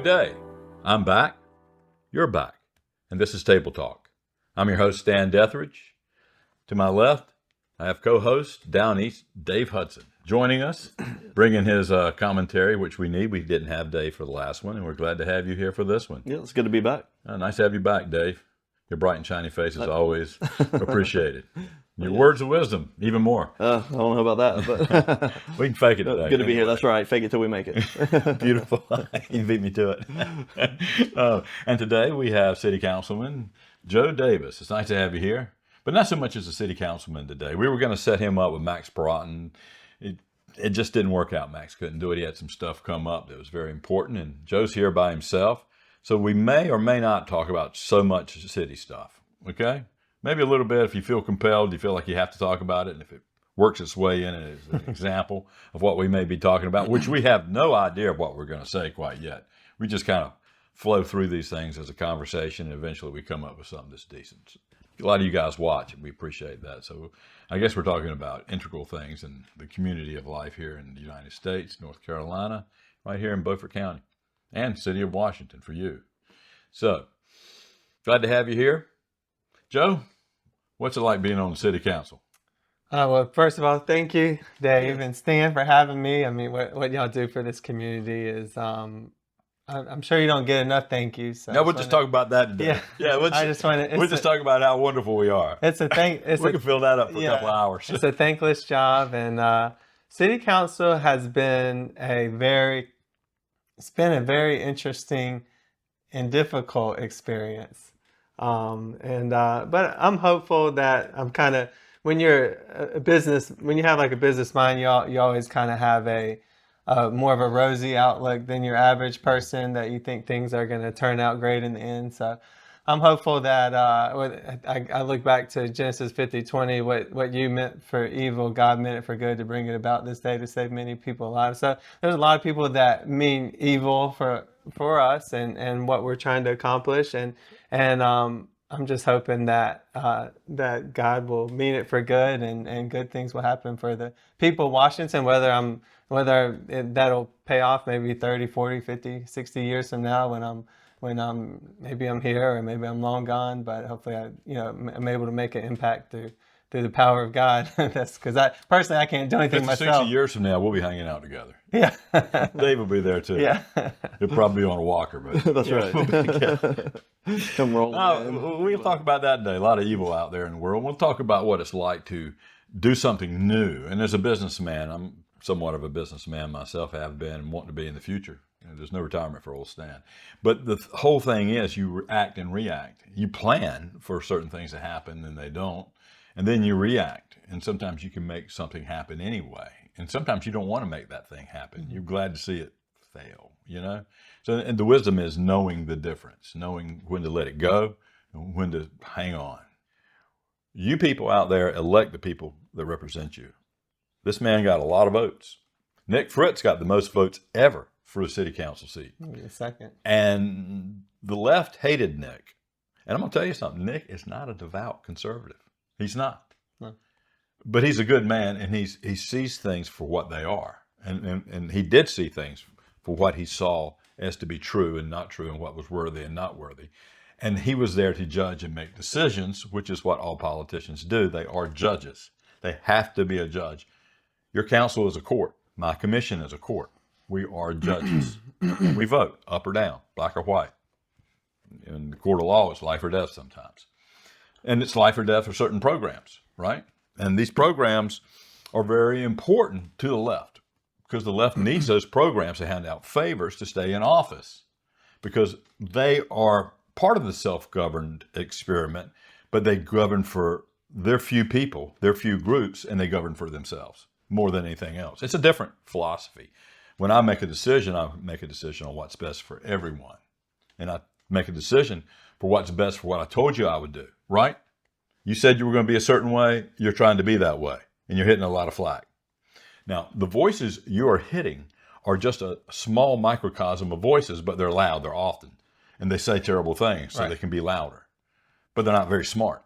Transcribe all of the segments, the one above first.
day. I'm back. You're back. And this is Table Talk. I'm your host, Stan Deatherage. To my left, I have co-host down east, Dave Hudson, joining us, bringing his commentary, which we need. We didn't have Dave for the last one, and we're glad to have you here for this one. Yeah, it's good to be back. Nice to have you back, Dave. Your bright and shiny face is always appreciated. Your words of wisdom, even more. I don't know about that, but we can fake it today. Good to be here. That's right. Fake it till we make it. Beautiful. You beat me to it. And today we have City Councilman Joe Davis. It's nice to have you here, but not so much as a City Councilman today. We were going to set him up with Max Perrotin. It just didn't work out. Max couldn't do it. He had some stuff come up that was very important, and Joe's here by himself. So we may or may not talk about so much city stuff, okay? Maybe a little bit if you feel compelled, you feel like you have to talk about it, and if it works its way in as an example of what we may be talking about, which we have no idea of what we're going to say quite yet. We just kind of flow through these things as a conversation, and eventually we come up with something that's decent. A lot of you guys watch, and we appreciate that. So I guess we're talking about integral things in the community of life here in the United States, North Carolina, right here in Beaufort County, and City of Washington for you. So, glad to have you here. Joe, what's it like being on the City Council? Well, first of all, thank you, Dave and Stan, for having me. I mean, what y'all do for this community is, I'm sure you don't get enough thank yous. So no, we'll just talk about that today. Yeah, we'll just talk about how wonderful we are. It's a thank. We can fill that up for a couple hours. It's a thankless job, and City Council has been a very interesting and difficult experience. But I'm hopeful that I'm kind of, when you're when you have like a business mind, you always kind of have a more of a rosy outlook than your average person, that you think things are going to turn out great in the end. So I'm hopeful that I look back to Genesis 50:20, what you meant for evil, God meant it for good, to bring it about this day to save many people's lives. So there's a lot of people that mean evil for us and what we're trying to accomplish, and I'm just hoping that that God will mean it for good, and good things will happen for the people of Washington, whether that'll pay off maybe 30, 40, 50, 60 years from now when maybe I'm here or maybe I'm long gone, but hopefully I'm able to make an impact through the power of God. That's because personally I can't do anything 50, myself. 60 years from now, we'll be hanging out together. Yeah. Dave will be there too. Yeah. He'll probably be on a walker, but that's right. We'll be together. Come rolling. We'll talk about that today. A lot of evil out there in the world. We'll talk about what it's like to do something new. And as a businessman, I'm somewhat of a businessman myself, have been and want to be in the future. There's no retirement for old Stan. But the whole thing is you act and react. You plan for certain things to happen and they don't. And then you react. And sometimes you can make something happen anyway. And sometimes you don't want to make that thing happen. You're glad to see it fail, So, and the wisdom is knowing the difference, knowing when to let it go and when to hang on. You people out there elect the people that represent you. This man got a lot of votes. Nick Fritz got the most votes ever for a city council seat. Maybe a second. And the left hated Nick. And I'm going to tell you something. Nick is not a devout conservative. He's not. No. But he's a good man, and he sees things for what they are. And he did see things for what he saw as to be true and not true, and what was worthy and not worthy. And he was there to judge and make decisions, which is what all politicians do. They are judges. They have to be a judge. Your council is a court. My commission is a court. We are judges. We vote up or down, black or white. In the court of law, it's life or death sometimes. And it's life or death for certain programs, right? And these programs are very important to the left, because the left needs those programs to hand out favors to stay in office, because they are part of the self-governed experiment, but they govern for their few people, their few groups, and they govern for themselves more than anything else. It's a different philosophy. When I make a decision on what's best for everyone. And I make a decision for what's best for what I told you I would do, right? You said you were going to be a certain way, you're trying to be that way, and you're hitting a lot of flack. Now, the voices you are hitting are just a small microcosm of voices, but they're loud, they're often, and they say terrible things, so They can be louder. But they're not very smart.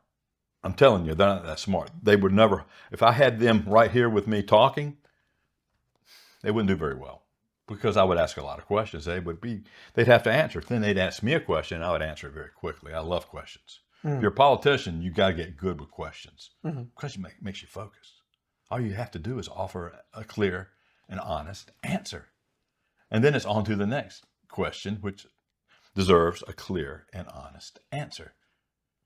I'm telling you, they're not that smart. They would never, if I had them right here with me talking, they wouldn't do very well. because I would ask a lot of questions. They'd have to answer. Then they'd ask me a question, and I would answer it very quickly. I love questions. If you're a politician, you got to get good with questions because it makes you focus. All you have to do is offer a clear and honest answer. And then it's on to the next question, which deserves a clear and honest answer.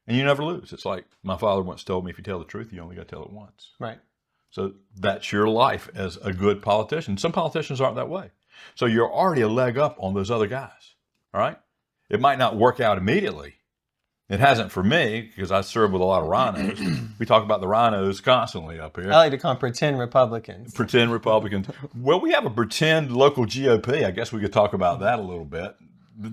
And you never lose. It's like my father once told me, if you tell the truth, you only got to tell it once. Right. So that's your life as a good politician. Some politicians aren't that way. So you're already a leg up on those other guys. All right. It might not work out immediately. It hasn't for me because I serve with a lot of rhinos. We talk about the rhinos constantly up here. I like to call them pretend Republicans. Pretend Republicans. Well, we have a pretend local GOP. I guess we could talk about that a little bit.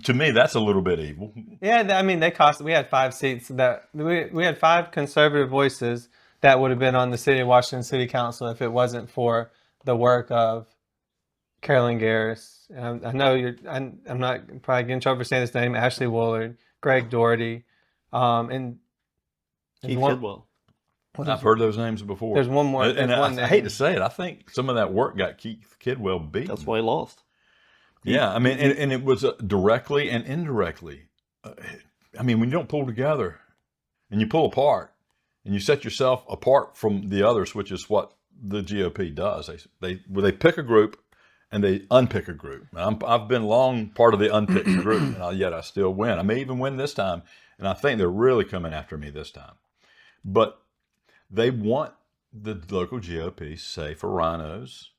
To me, that's a little bit evil. Yeah, I mean, we had 5 seats that we had 5 conservative voices that would have been on the City of Washington City Council if it wasn't for the work of Carolyn Garris. And I know I'm not probably getting in trouble for saying this name, Ashley Woolard, Greg Doherty, and Keith Kidwell. I've heard those names before. There's one more. And I hate to say it, I think some of that work got Keith Kidwell beat. That's why he lost. Yeah, I mean, and it was directly and indirectly. I mean, when you don't pull together and you pull apart and you set yourself apart from the others, which is what the GOP does. They pick a group and they unpick a group. I've been long part of the unpicked group, and yet I still win. I may even win this time, and I think they're really coming after me this time. But they want the local GOP, say for rhinos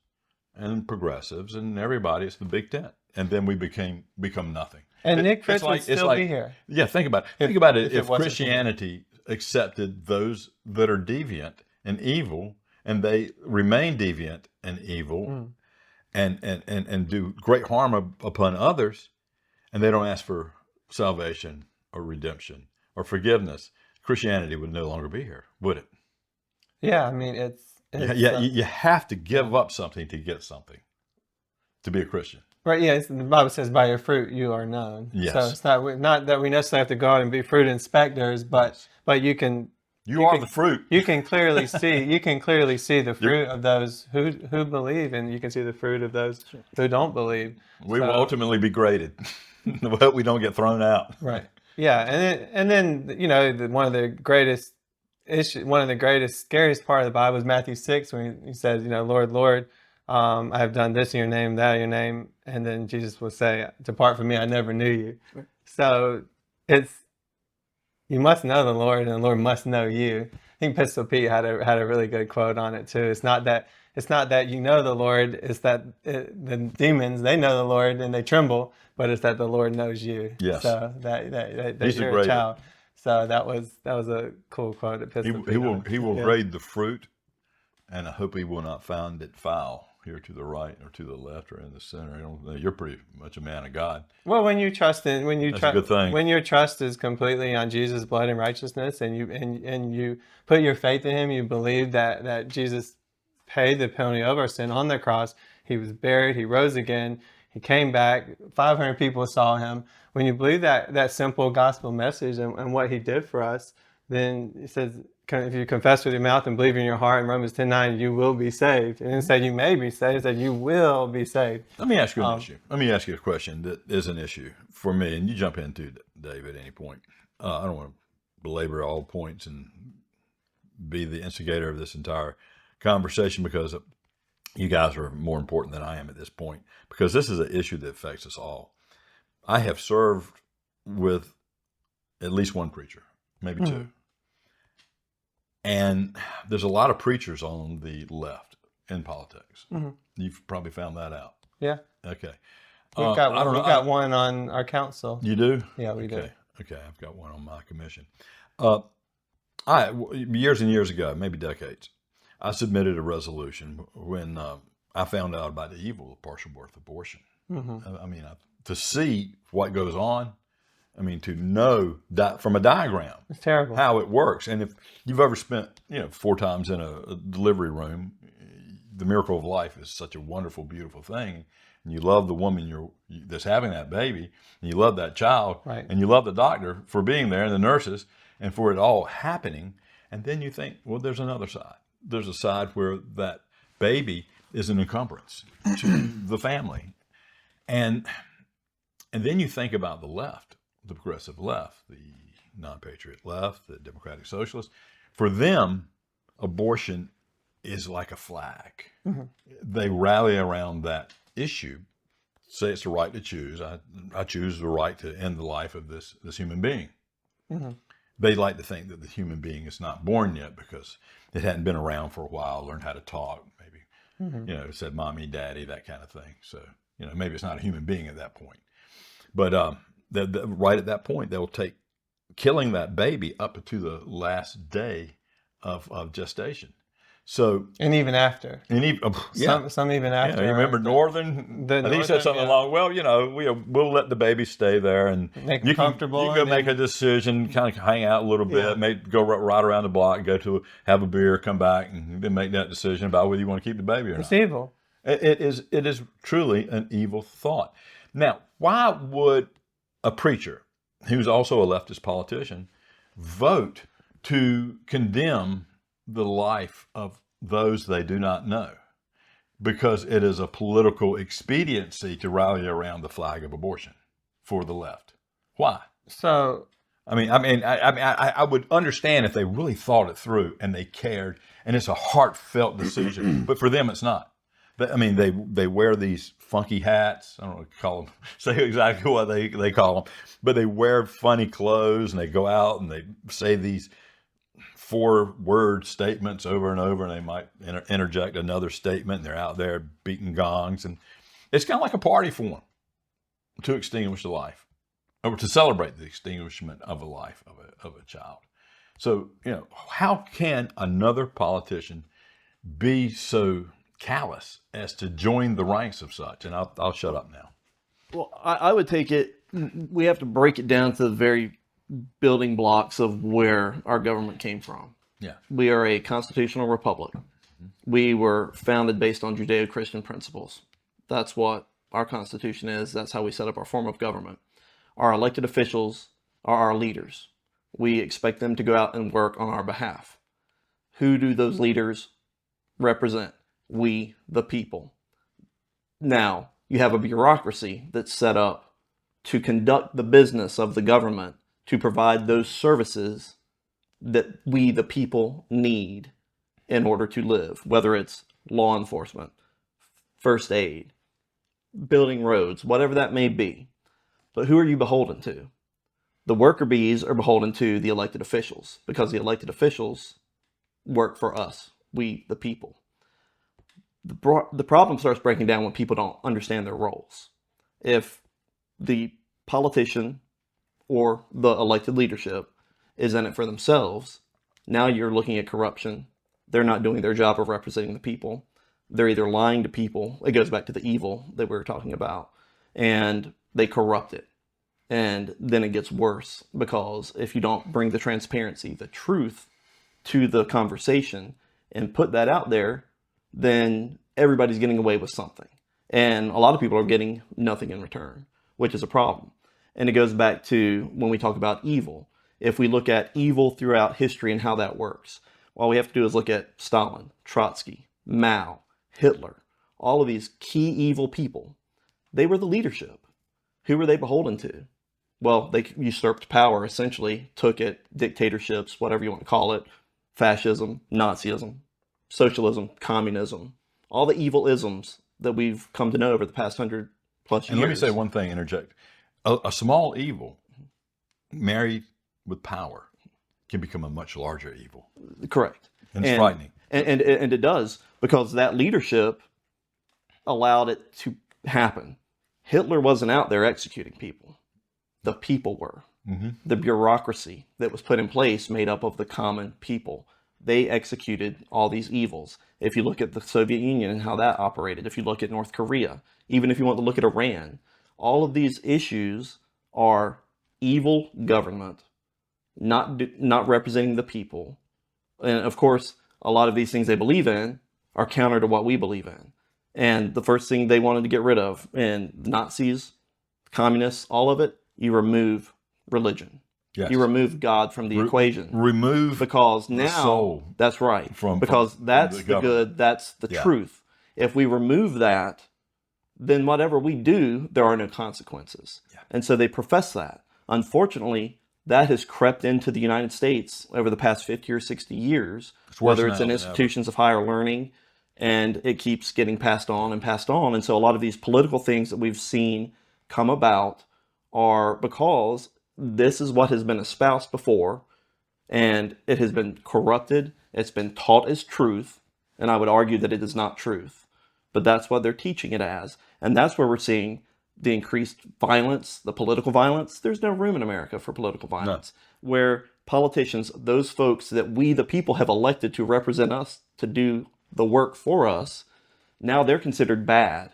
and progressives and everybody, it's the big tent. And then we become nothing. And Nick Fritz would still be here. Yeah, think about it. Think about it. if it If wasn't Christianity accepted those that are deviant and evil, and they remain deviant and evil, and do great harm upon others, and they don't ask for salvation or redemption or forgiveness, Christianity would no longer be here, would it? Yeah, I mean, you have to give up something to get something, to be a Christian. right. Yeah, the Bible says, "By your fruit you are known." Yes. So it's not that we necessarily have to go out and be fruit inspectors, but you can. You are the fruit. You can clearly see. You can clearly see the fruit of those who believe, and you can see the fruit of those who don't believe. We will ultimately be graded. We hope we don't get thrown out. Right. Yeah, and then you know one of the greatest scariest part of the Bible is Matthew 6 when he says, you know, Lord, Lord, I have done this in your name, that in your name, and then Jesus will say, "Depart from me, I never knew you." Right. So you must know the Lord, and the Lord must know you. I think Pistol Pete had a really good quote on it too. It's not that you know the Lord. It's that the demons, they know the Lord and they tremble, but it's that the Lord knows you. Yes. So that He's you're a child. So that was a cool quote at Pistol Pete. He will grade the fruit, and I hope he will not find it foul here to the right or to the left or in the center. You're pretty much a man of God. Well, when you trust in, That's a good thing. when your trust is completely on Jesus' blood and righteousness, and you put your faith in Him, you believe that Jesus paid the penalty of our sin on the cross. He was buried. He rose again. He came back. 500 people saw Him. When you believe that simple gospel message and what He did for us, then it says, if you confess with your mouth and believe in your heart in Romans 10:9, you will be saved. And it said you may be saved. It said you will be saved. Let me ask you an issue. Let me ask you a question that is an issue for me, and you jump into Dave at any point. I don't want to belabor all points and be the instigator of this entire conversation because you guys are more important than I am at this point, because this is an issue that affects us all. I have served with at least one preacher, maybe two. And there's a lot of preachers on the left in politics. You've probably found that out. Yeah. Okay. We've got one on our council. You do? Yeah, we do. Okay, I've got one on my commission. Years and years ago, maybe decades, I submitted a resolution when I found out about the evil of partial birth abortion. I mean, to see what goes on, I mean, to know that from a diagram, it's terrible how it works. And if you've ever spent, 4 times in a delivery room, the miracle of life is such a wonderful, beautiful thing. And you love the woman that's having that baby, and you love that child, right, and you love the doctor for being there and the nurses and for it all happening. And then you think, well, there's another side. There's a side where that baby is an encumbrance to the family. And then you think about the left, the progressive left, the non-patriot left, the democratic socialists. For them, abortion is like a flag. Mm-hmm. They rally around that issue, say it's the right to choose. I choose the right to end the life of this human being. Mm-hmm. They like to think that the human being is not born yet because it hadn't been around for a while, learned how to talk, maybe, Mm-hmm. said mommy, daddy, that kind of thing. So, maybe it's not a human being at that point. But right at that point, they'll take killing that baby up to the last day of gestation. So, And even after. and even, Some even after. you remember Northern? The I think he said Northern, something yeah. along. Well, we'll let the baby stay there, and Make you them can comfortable. you can go and make then- a decision, kind of hang out a little bit, Yeah. go right around the block, have a beer, come back, and then make that decision about whether you want to keep the baby or It's not. evil. It is truly an evil thought. Now, why would a preacher who's also a leftist politician vote to condemn the life of those they do not know? Because it is a political expediency to rally around the flag of abortion for the left. Why? So I would understand if they really thought it through and they cared, and it's a heartfelt decision. But for them, it's not. They wear these funky hats. I don't know what to call them. Say exactly what they call them. But they wear funny clothes, and they go out and they say these 4-word statements over and over, and they might interject another statement, and they're out there beating gongs. And it's kind of like a party for them to extinguish the life, or to celebrate the extinguishment of a life of a child. So, how can another politician be so callous as to join the ranks of such? And I'll shut up now. Well, I would take it, we have to break it down to the very building blocks of where our government came from. Yeah. We are a constitutional republic. We were founded based on Judeo-Christian principles. That's what our Constitution is. That's how we set up our form of government. Our elected officials are our leaders. We expect them to go out and work on our behalf. Who do those leaders represent? We, the people. Now, you have a bureaucracy that's set up to conduct the business of the government, to provide those services that we, the people, need in order to live, whether it's law enforcement, first aid, building roads, whatever that may be. But who are you beholden to? The worker bees are beholden to the elected officials, because the elected officials work for us, we, the people. The problem starts breaking down when people don't understand their roles. If the politician or the elected leadership is in it for themselves, now you're looking at corruption. They're not doing their job of representing the people. They're either lying to people. It goes back to the evil that we were talking about. And they corrupt it. And then it gets worse, because if you don't bring the transparency, the truth to the conversation and put that out there, then everybody's getting away with something. And a lot of people are getting nothing in return, which is a problem. And it goes back to when we talk about evil. If we look at evil throughout history and how that works, all we have to do is look at Stalin, Trotsky, Mao, Hitler, all of these key evil people. They were the leadership. Who were they beholden to? Well, they usurped power, essentially, took it, dictatorships, whatever you want to call it, fascism, Nazism, socialism, communism, all the evil isms that we've come to know over the past 100+ years. And let me say one thing, interject. A small evil married with power can become a much larger evil. Correct. And it's frightening. And it does, because that leadership allowed it to happen. Hitler wasn't out there executing people. The people were. Mm-hmm. The bureaucracy that was put in place made up of the common people. They executed all these evils. If you look at the Soviet Union and how that operated, if you look at North Korea, even if you want to look at Iran, all of these issues are evil government, not representing the people. And of course, a lot of these things they believe in are counter to what we believe in. And the first thing they wanted to get rid of, and Nazis, communists, all of it, you remove religion. Yes. You remove God from the equation. Remove Because the now, soul that's right. from Because that's the the government. good, that's the Yeah. truth. If we remove that, then whatever we do, there are no consequences. And so they profess that. Unfortunately, that has crept into the United States over the past 50 or 60 years, whether it's in institutions of higher learning, and it keeps getting passed on and passed on. And so a lot of these political things that we've seen come about are because this is what has been espoused before, and it has been corrupted. It's been taught as truth, and I would argue that it is not truth, but that's what they're teaching it as. And that's where we're seeing the increased violence, the political violence. There's no room in America for political violence, where politicians, those folks that we, the people, have elected to represent us, to do the work for us, now they're considered bad,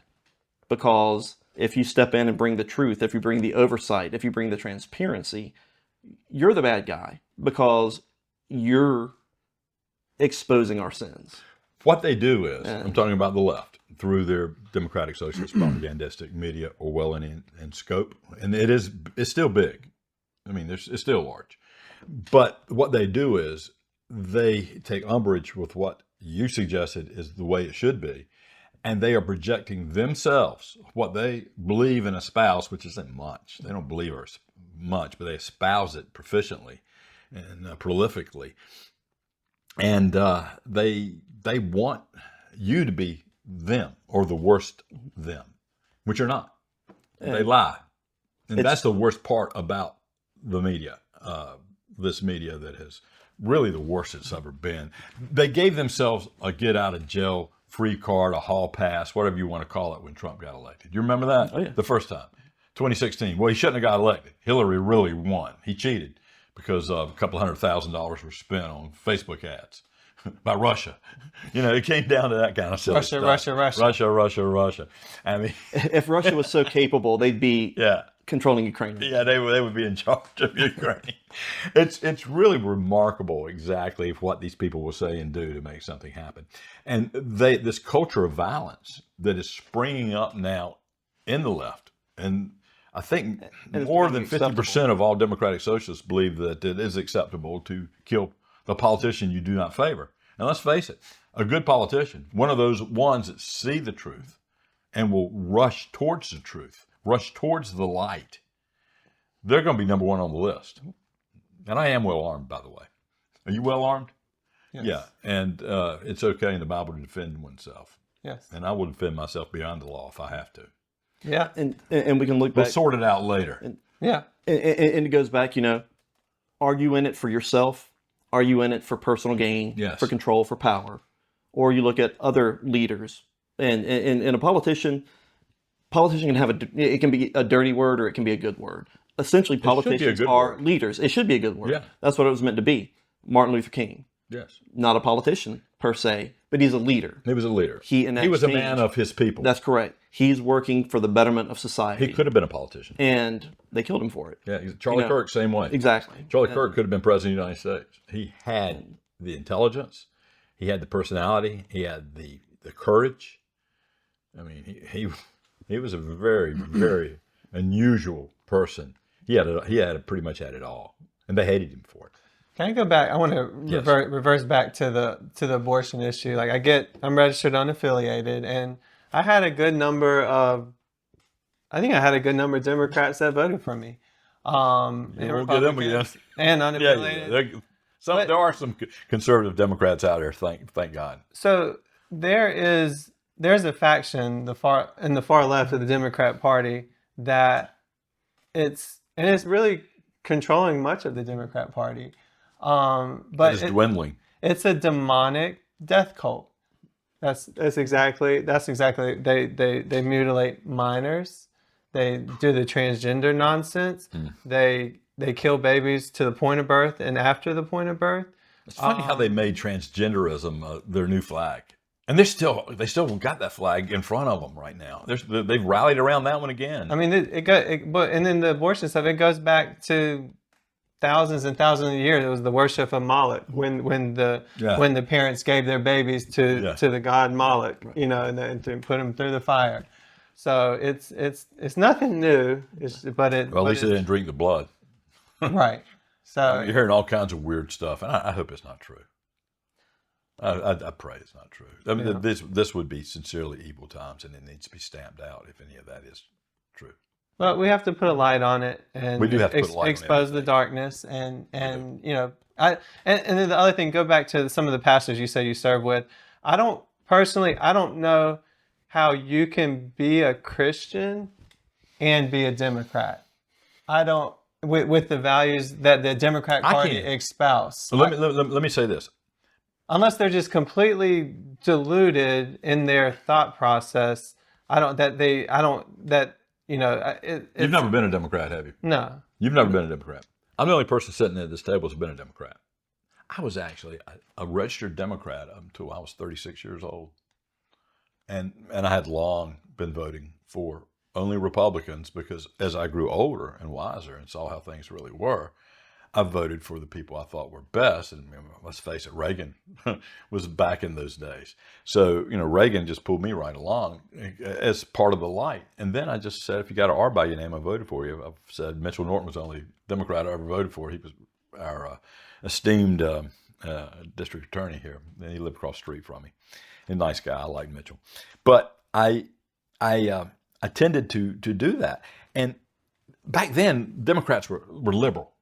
because if you step in and bring the truth, if you bring the oversight, if you bring the transparency, you're the bad guy because you're exposing our sins. What they do is, I'm talking about the left, through their democratic socialist propagandistic media, Orwellian in scope, and it's still big. I mean, it's still large. But what they do is they take umbrage with what you suggested is the way it should be, and they are projecting themselves, what they believe and espouse, which isn't much. They don't believe much, but they espouse it proficiently and prolifically. And they want you to be them, or the worst them, which you're not. They lie. And that's the worst part about the media, this media that has really the worst it's ever been. They gave themselves a get out of jail free card, a hall pass, whatever you want to call it, when Trump got elected. You remember that? Oh, yeah. The first time, 2016. Well, he shouldn't have got elected. Hillary really won. He cheated because a couple $100,000 were spent on Facebook ads by Russia. You know, it came down to that kind of silly stuff. Russia. I mean, if Russia was so capable, they'd be controlling Ukraine. Yeah, they would be in charge of Ukraine. It's really remarkable exactly what these people will say and do to make something happen. And this culture of violence that is springing up now in the left, and I think more than 50% of all democratic socialists believe that it is acceptable to kill the politician you do not favor. Now, let's face it, a good politician, one of those ones that see the truth and will rush towards the truth, rush towards the light, they're going to be number one on the list. And I am well armed, by the way. Are you well armed? Yes. Yeah. And it's okay in the Bible to defend oneself. Yes. And I will defend myself beyond the law if I have to. Yeah. And we can look back. We'll sort it out later. And it goes back, are you in it for yourself? Are you in it for personal gain, Yes. for control, for power? Or you look at other leaders, and a politician can have it can be a dirty word or it can be a good word. Essentially, politicians are leaders. It should be a good word. Yeah. That's what it was meant to be. Martin Luther King, Yes. not a politician per se, but he's a leader. He was a leader. He was a man of his people. That's correct. He's working for the betterment of society. He could have been a politician. And they killed him for it. Yeah, Charlie Kirk, same way. Exactly. Charlie Kirk could have been president of the United States. He had the intelligence, he had the personality, he had the courage. I mean, he was a very, very unusual person. He had pretty much had it all, and they hated him for it. Can I go back? I want to reverse back to the abortion issue. Like I'm registered unaffiliated, and I had a good number of Democrats that voted for me. And we'll get them again. And unaffiliated. There are some conservative Democrats out there. Thank God. So there's a faction in the far left of the Democrat Party that it's really controlling much of the Democrat Party. But it's dwindling. It's a demonic death cult. That's exactly they mutilate minors. They do the transgender nonsense. They kill babies to the point of birth and after the point of birth. It's funny how they made transgenderism their new flag, and they still got that flag in front of them right now. They've rallied around that one again. I mean, and then the abortion stuff, it goes back to thousands and thousands of years. It was the worship of Moloch when the parents gave their babies to the god Moloch, and to put them through the fire. So it's nothing new. At least they didn't drink the blood. Right. So you're hearing all kinds of weird stuff, and I hope it's not true. I pray it's not true. I mean, Yeah. this would be sincerely evil times, and it needs to be stamped out if any of that is true. But we have to put a light on it and We do have to put a light on expose the everything. darkness and you know and then the other thing, go back to some of the pastors you said you serve with. I don't know how you can be a Christian and be a Democrat. I don't with the values that the Democrat I Party can't. espouse. So let me say this. Unless they're just completely deluded in their thought process, you know, You've never been a Democrat, have you? no. You've never been a Democrat. I'm the only person sitting at this table who's been a Democrat. I was actually a registered Democrat up until I was 36 years old. And I had long been voting for only Republicans because as I grew older and wiser and saw how things really were, I voted for the people I thought were best. And let's face it, Reagan was back in those days. So, you know, Reagan just pulled me right along as part of the light. And then I just said, if you got an R by your name, I voted for you. I've said Mitchell Norton was the only Democrat I ever voted for. He was our esteemed district attorney here. And he lived across the street from me. A nice guy. I like Mitchell. But I tended to do that. And back then, Democrats were liberal.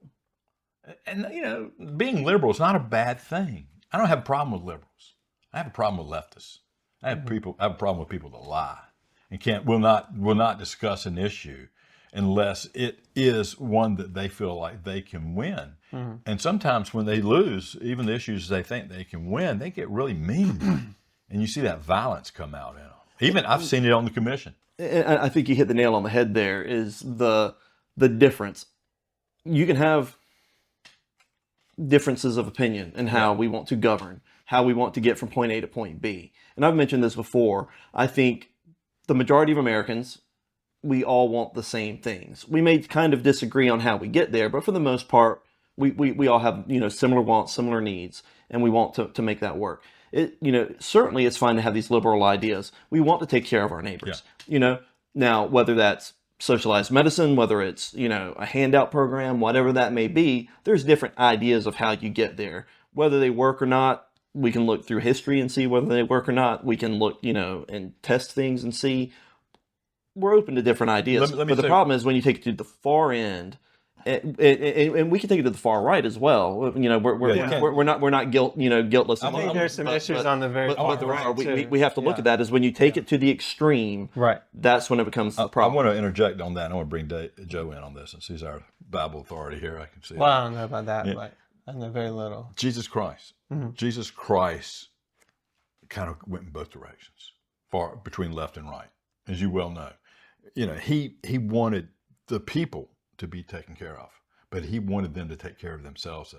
And, you know, being liberal is not a bad thing. I don't have a problem with liberals. I have a problem with leftists. I have a problem with people that lie and will not discuss an issue unless it is one that they feel like they can win. And sometimes when they lose, even the issues they think they can win, they get really mean. And you see that violence come out in them. Even I've seen it on the commission. And I think you hit the nail on the head there, is the difference. You can have differences of opinion in how we want to govern, how we want to get from point A to point B. And I've mentioned this before. I think the majority of Americans, we all want the same things. We may kind of disagree on how we get there, but for the most part, we all have, you know, similar wants, similar needs, and we want to make that work. You know, certainly it's fine to have these liberal ideas. We want to take care of our neighbors. You know, now whether that's socialized medicine, whether it's, you know, a handout program, whatever that may be, there's different ideas of how you get there. Whether they work or not, we can look through history and see whether they work or not. We can look, you know, and test things and see. We're open to different ideas. Let me but the say- problem is when you take it to the far end, and we can take it to the far right as well. You know, we're not guiltless. I think there's some issues on the very but there right are. too. We have to look at that. Is when you take it to the extreme, Right. that's when it becomes the I problem. want to interject on that. I want to bring Joe in on this, since he's our Bible authority here. I can see. Well, I don't know about that, but I know very little. Jesus Christ. Jesus Christ kind of went in both directions, far between left and right, as you well know. You know, he wanted the people to be taken care of, but he wanted them to take care of themselves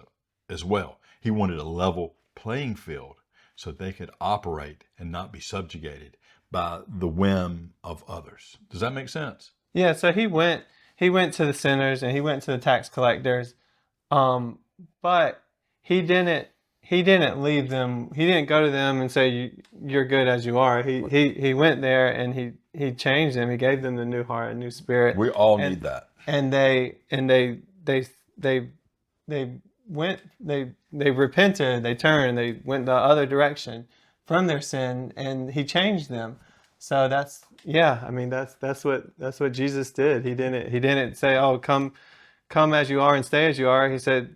as well. He wanted a level playing field so they could operate and not be subjugated by the whim of others. Does that make sense? Yeah, so he went to the sinners and he went to the tax collectors, but he didn't leave them. He didn't go to them and say you're good as you are. He went there and he changed them. He gave them the new heart, a new spirit. We all need that. And they repented, they turned, they went the other direction from their sin, and he changed them. So that's what Jesus did. He didn't say, "Oh, come as you are and stay as you are." He said,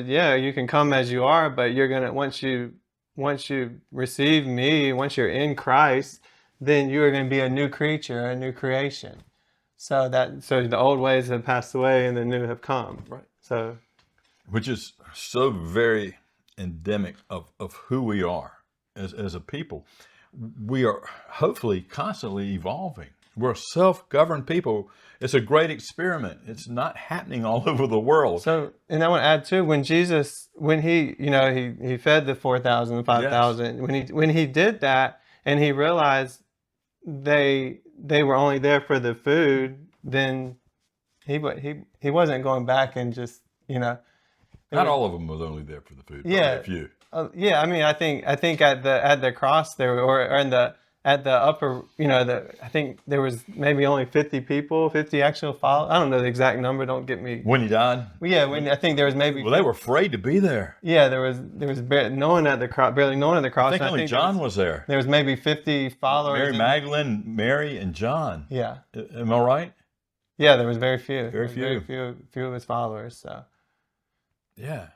"Yeah, you can come as you are, but you're gonna once you receive me, once you're in Christ, then you are going to be a new creature, a new creation." So the old ways have passed away and the new have come. Right. So, which is so very endemic of who we are as a people. We are hopefully constantly evolving. We're a self-governed people. It's a great experiment. It's not happening all over the world. So, and I want to add too, when he fed the 4,000 and 5,000, when he did that and he realized they were only there for the food, then he wasn't going back and just, you know. Not all of them was only there for the food. Yeah. A few. Yeah, I mean, I think at the cross there, or in the at the upper, I think there was maybe only 50 people, 50 actual followers. I don't know the exact number. Don't get me. When he died? Well, yeah, I think there was maybe. Well, they were afraid to be there. Yeah, there was barely no one at the cross. Barely no one at the cross. I think only John was there. There was maybe 50 followers. Mary Magdalene, Mary, and John. Yeah. Am I right? Yeah, there was very few. Very few. Very few of his followers. So. Yeah.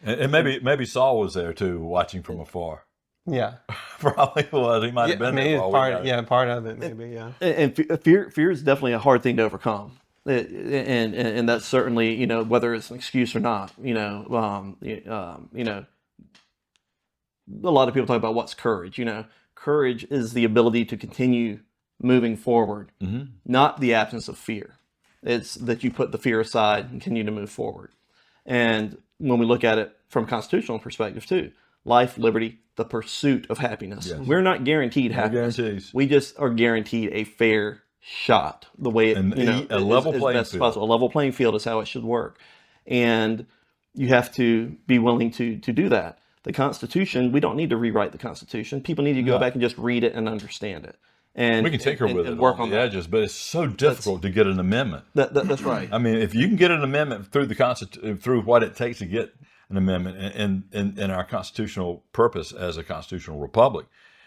And maybe Saul was there too, watching from afar. Yeah. Probably was. He might have been there. Part of it, maybe. Yeah. And fear is definitely a hard thing to overcome. And that's certainly, whether it's an excuse or not, a lot of people talk about what's courage. Courage is the ability to continue moving forward, not the absence of fear. It's that you put the fear aside and continue to move forward. And when we look at it from a constitutional perspective too, life, liberty, the pursuit of happiness. Yes. We're not guaranteed happiness. Guarantees. We just are guaranteed a fair shot. The way it, a level playing field. Possible. A level playing field is how it should work, and you have to be willing to do that. The Constitution, we don't need to rewrite the Constitution. People need to go back and just read it and understand it. And we can tinker with it, work on the edges, but it's so difficult to get an amendment. That's right. I mean, if you can get an amendment through through what it takes to get an amendment in our constitutional purpose as a constitutional republic,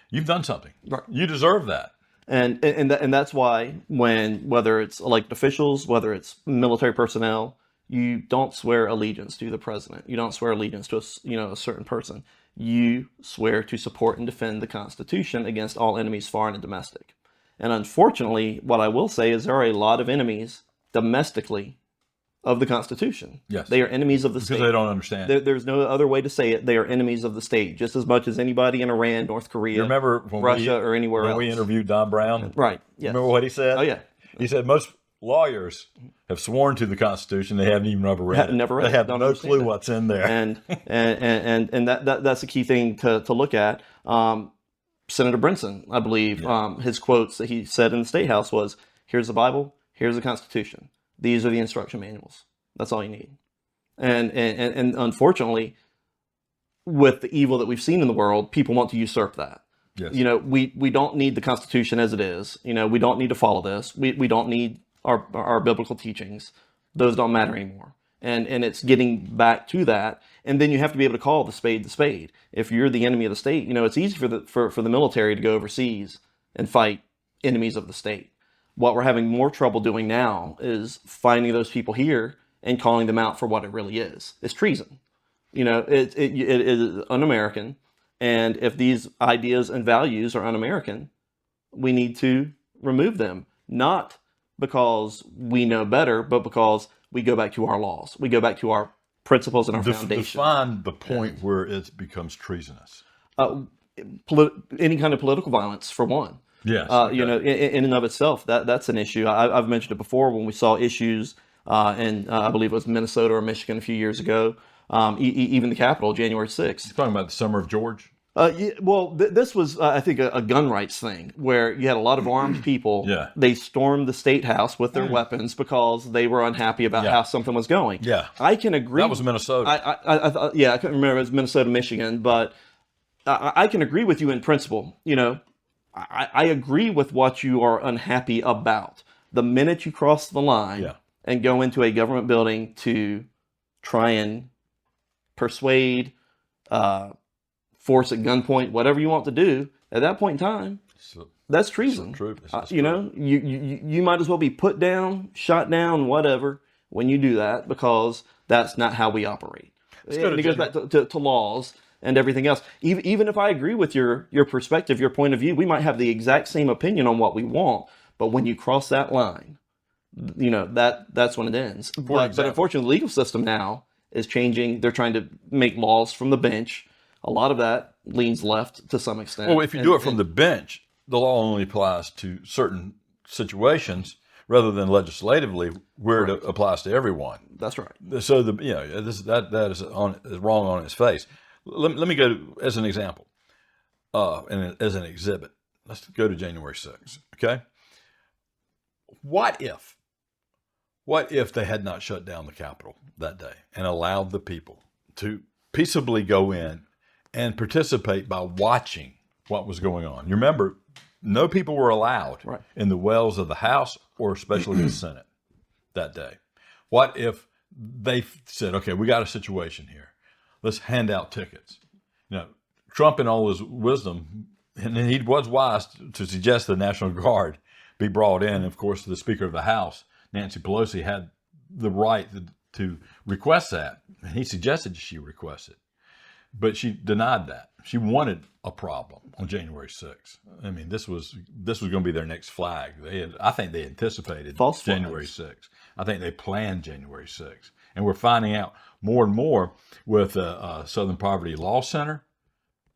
you've done something. Right. You deserve that. And that's why whether it's elected officials, whether it's military personnel, you don't swear allegiance to the president. You don't swear allegiance to a certain person. You swear to support and defend the Constitution against all enemies, foreign and domestic. And unfortunately, what I will say is there are a lot of enemies domestically of the Constitution. Yes. They are enemies of the state. Because they don't understand. There's no other way to say it. They are enemies of the state, just as much as anybody in Iran, North Korea, you remember Russia, or anywhere else. When we interviewed Don Brown? Right. Yes. Remember what he said? Oh, yeah. He said most lawyers have sworn to the Constitution. They haven't even ever read it. Never read it. They have no clue what's in there. And that's a key thing to look at. Senator Brinson, I believe, his quotes that he said in the State House was, "Here's the Bible. Here's the Constitution. These are the instruction manuals. That's all you need." And unfortunately, with the evil that we've seen in the world, people want to usurp that. Yes. We don't need the Constitution as it is. We don't need to follow this. We don't need our biblical teachings. Those don't matter anymore. And it's getting back to that. And then you have to be able to call the spade the spade. If you're the enemy of the state, it's easy for the military to go overseas and fight enemies of the state. What we're having more trouble doing now is finding those people here and calling them out for what it really is. It's treason. It is un-American. And if these ideas and values are un-American, we need to remove them. Not because we know better, but because we go back to our laws. We go back to our principles and our foundation. Define the point where it becomes treasonous. Any kind of political violence, for one. Yes. In and of itself, that's an issue. I've mentioned it before when we saw issues in, I believe it was Minnesota or Michigan a few years ago, even the Capitol, January 6th. You're talking about the Summer of George? This was, I think, a gun rights thing where you had a lot of armed people. Yeah. They stormed the state house with their weapons because they were unhappy about how something was going. Yeah. I can agree. That was Minnesota. I couldn't remember. It was Minnesota, Michigan, but I can agree with you in principle. I agree with what you are unhappy about. The minute you cross the line and go into a government building to try and persuade, force at gunpoint, whatever you want to do, at that point in time, that's treason. You might as well be put down, shot down, whatever, when you do that, because that's not how we operate. It goes back to laws and everything else. Even if I agree with your perspective, your point of view, we might have the exact same opinion on what we want, but when you cross that line, that's when it ends. But unfortunately, the legal system now is changing. They're trying to make laws from the bench. A lot of that leans left to some extent. Well, if you do it from the bench, the law only applies to certain situations rather than legislatively where it applies to everyone. That's right. So that is wrong on its face. Let me go as an example, and as an exhibit. Let's go to January 6th. Okay. What if they had not shut down the Capitol that day and allowed the people to peaceably go in and participate by watching what was going on. You remember, no people were allowed Right. in the wells of the House or especially the Senate that day. What if they said, okay, we got a situation here. Let's hand out tickets. You know, Trump in all his wisdom, and he was wise to suggest the National Guard be brought in. Of course, the Speaker of the House, Nancy Pelosi, had the right to request that. And he suggested she request it. But she denied that. She wanted a problem on January 6th. I mean, this was going to be their next flag. I think they anticipated False January flags. 6th. I think they planned January 6th. And we're finding out more and more with Southern Poverty Law Center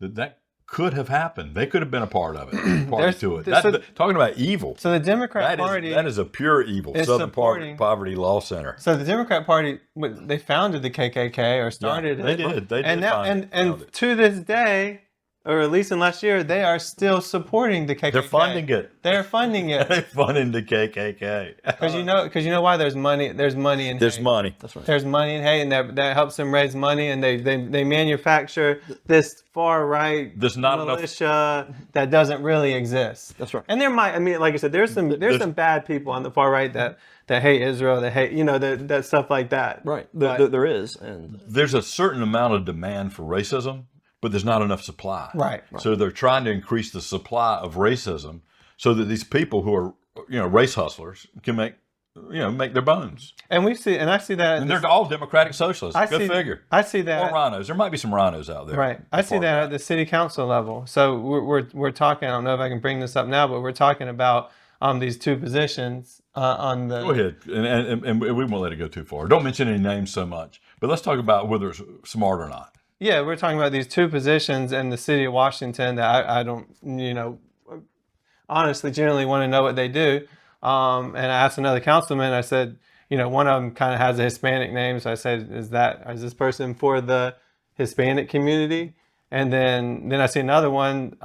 that could have happened. They could have been a part of it, party to it. Talking about evil. So the Democrat Party that is a pure evil. is Southern supporting- Poverty Law Center. So the Democrat Party, they founded the KKK or started They it. did. They did. And now, found and it. to this day, or at least in last year, they are still supporting the KKK. They're funding it. They're funding it They're funding the KKK. because you know why there's money. There's money in There's hate. money. That's right. There's money in hate, and that helps them raise money, and they manufacture this far right There's not enough. militia that doesn't really exist. That's right. And there might, I mean, like I said, there's some bad people on the far right that hate Israel, that hate, that stuff like that. Right. But- There is. And There's a certain amount of demand for racism, but there's not enough supply. Right. So they're trying to increase the supply of racism so that these people who are, race hustlers can make their bones. And I see that. And they're all democratic socialists. I Good see- figure. I see Or that. rhinos. There might be some rhinos out there. Right. I see that at the city council level. So we're talking. I don't know if I can bring this up now, but we're talking about these two positions on the. Go ahead, and we won't let it go too far. Don't mention any names so much, but let's talk about whether it's smart or not. Yeah, we're talking about these two positions in the city of Washington that I don't, honestly, generally want to know what they do. And I asked another councilman, I said, one of them kind of has a Hispanic name. So I said, is this person for the Hispanic community? And then I see another one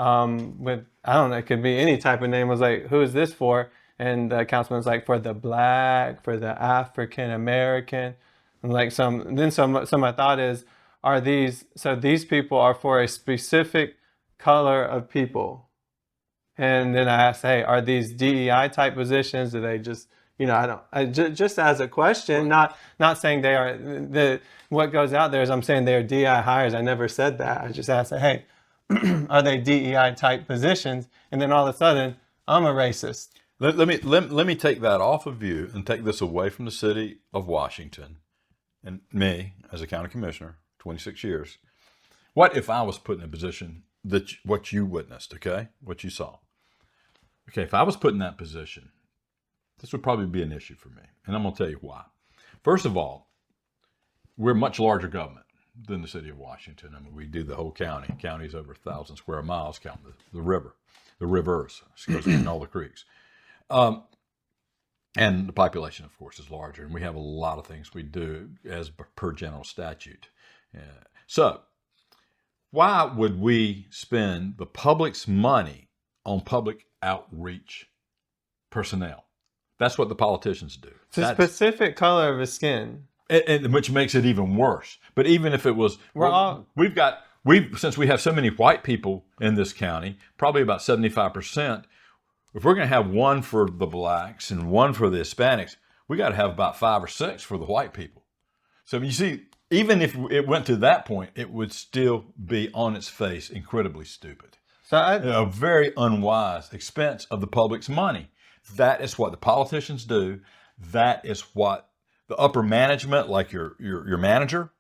with, I don't know, it could be any type of name. I was like, who is this for? And the councilman's like, for the Black, for the African American. And like some of my thought is, these people are for a specific color of people. And then I asked, hey, are these DEI type positions? Do they just, just as a question, not saying they are, what goes out there is I'm saying they are DEI hires. I never said that. I just asked, hey, are they DEI type positions? And then all of a sudden, I'm a racist. Let me take that off of you and take this away from the city of Washington and me as a county commissioner, 26 years. What if I was put in a position that what you witnessed, okay? What you saw. Okay, if I was put in that position, this would probably be an issue for me. And I'm going to tell you why. First of all, we're a much larger government than the city of Washington. I mean, we do the whole county. County's over 1,000 square miles, counting the rivers, goes in all the creeks. And the population, of course, is larger. And we have a lot of things we do as per general statute. So why would we spend the public's money on public outreach personnel? That's what the politicians do. It's a specific color of his skin. And which makes it even worse. But even if it was, since we have so many white people in this county, probably about 75%, if we're going to have one for the blacks and one for the Hispanics, we got to have about 5 or 6 for the white people. So you see, even if it went to that point, it would still be on its face incredibly stupid. So a very unwise expense of the public's money. That is what the politicians do. That is what the upper management, like your manager,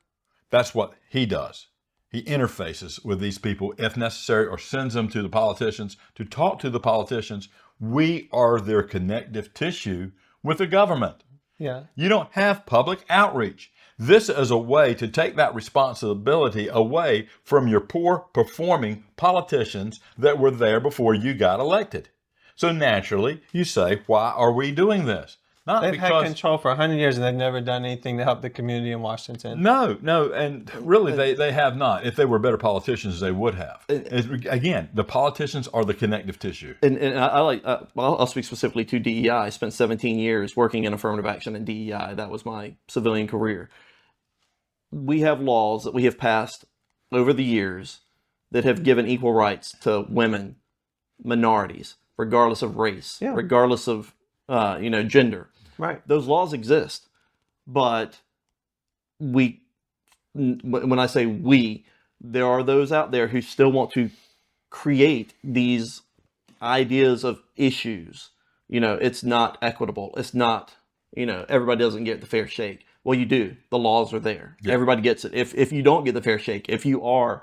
that's what he does. He interfaces with these people if necessary, or sends them to the politicians to talk to the politicians. We are their connective tissue with the government. Yeah. You don't have public outreach. This is a way to take that responsibility away from your poor performing politicians that were there before you got elected. So naturally, you say, why are we doing this? Not They've because had control for 100 years and they've never done anything to help the community in Washington. No, and really they have not. If they were better politicians, they would have. Again, the politicians are the connective tissue. And I'll speak specifically to DEI. I spent 17 years working in affirmative action in DEI. That was my civilian career. We have laws that we have passed over the years that have given equal rights to women, minorities, regardless of race, Yeah. regardless of gender. Right. Those laws exist, but when I say we, there are those out there who still want to create these ideas of issues. It's not equitable. It's not, everybody doesn't get the fair shake. Well, you do. The laws are there. Yeah. Everybody gets it. If you don't get the fair shake, if you are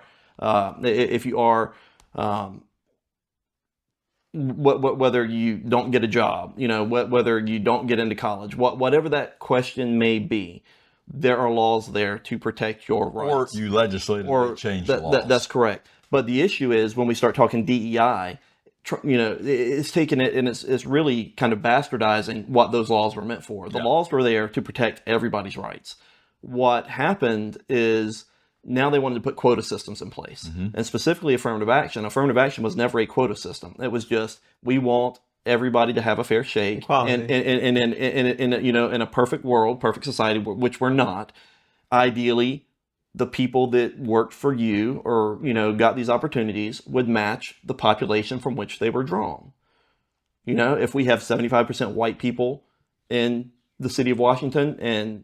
whether you don't get a job, whether you don't get into college, whatever that question may be, there are laws there to protect your rights. Or you legislatively change the laws. That's correct. But the issue is when we start talking DEI, it's taking it and it's really kind of bastardizing what those laws were meant for. The laws were there to protect everybody's rights. What happened is now they wanted to put quota systems in place, and specifically affirmative action. Affirmative action was never a quota system. It was just, we want everybody to have a fair shake. Equality. And in a perfect world, perfect society, which we're not, ideally, the people that worked for you or, got these opportunities would match the population from which they were drawn. If we have 75% white people in the city of Washington and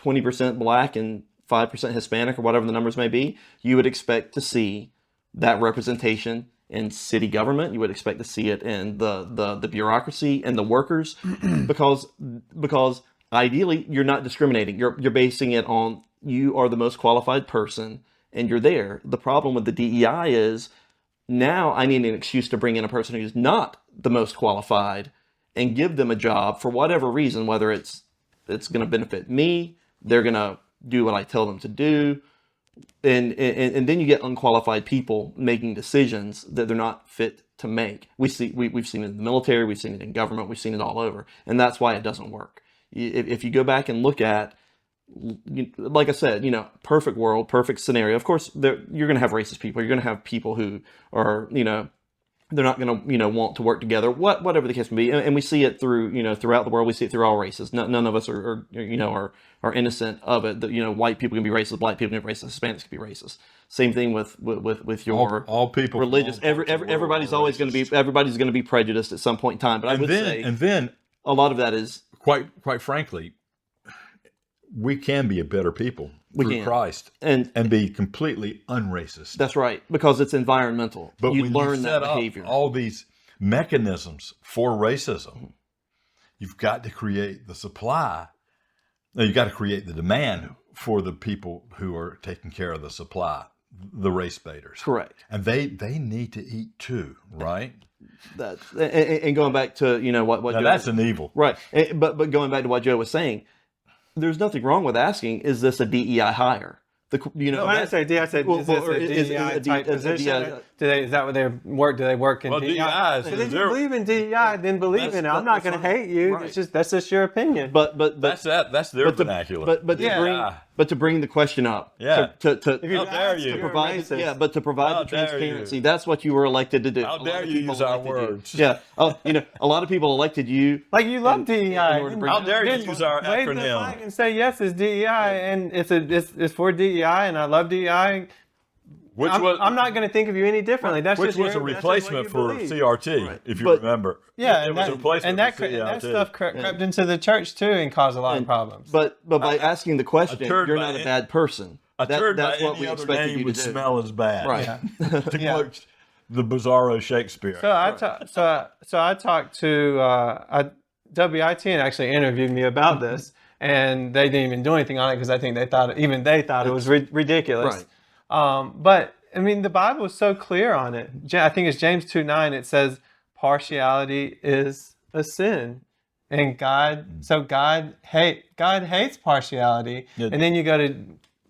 20% black and 5% Hispanic or whatever the numbers may be, you would expect to see that representation in city government. You would expect to see it in the bureaucracy and the workers, because ideally you're not discriminating. You're basing it on you are the most qualified person and you're there. The problem with the DEI is now I need an excuse to bring in a person who's not the most qualified and give them a job for whatever reason, whether it's going to benefit me, they're going to do what I tell them to do. And then you get unqualified people making decisions that they're not fit to make. We've seen it in the military, we've seen it in government, we've seen it all over. And that's why it doesn't work. If you go back and look at, like I said, perfect world, perfect scenario. Of course, you're going to have racist people. You're going to have people who are, they're not going to, want to work together, whatever the case may be. And we see it through, throughout the world. We see it through all races. None of us are innocent of it. White people can be racist, black people can be racist, Hispanics can be racist. Same thing with your all people religious. Everybody's always going to be prejudiced at some point in time. But I would say a lot of that is quite frankly, we can be a better people through Christ and be completely unracist. That's right, because it's environmental. But you when learn you that set behavior. up all these mechanisms for racism, you've got to create the supply. No, you've got to create the demand for the people who are taking care of the supply, the race baiters. Correct. And they need to eat too, right? And going back to what Now Joe, that's an evil, right? But going back to what Joe was saying, there's nothing wrong with asking, is this a DEI hire? When I say DEI, I said, is this a DEI type position? Is that what they work? Do they work in DEI? DEI is If you believe in DEI, then believe in it. I'm not going to hate you. Right. That's just your opinion. But that's their vernacular. But to bring the question up, Yeah. to How dare you? provide, racist. yeah, but to provide How the dare transparency, you? that's what you were elected to do. How A lot dare of you people use our elected you. words? Yeah, a lot of people elected you. Like you love DEI. order to bring- How dare you Then use our wave the acronym? flag and say yes, it's DEI, and it's for DEI, and I love DEI. Which I'm not going to think of you any differently. That's which just was a your- that's just what replacement you for believe. CRT, Right. if you But- remember. Yeah, it and was a that, replacement and that, for CRT. that stuff crept into the church too and caused a lot of problems. But by asking the question, turd you're by not a any- bad person. A turd by That's what any we other expected name you would to do. smell as bad. Right. To quote the Bizarro Shakespeare. So I talked to WIT and actually interviewed me about this, and they didn't even do anything on it because I think they thought it was ridiculous. Right. But I mean, the Bible is so clear on it. I think it's James 2:9. It says partiality is a sin, and God hates partiality. Yeah. And then you go to,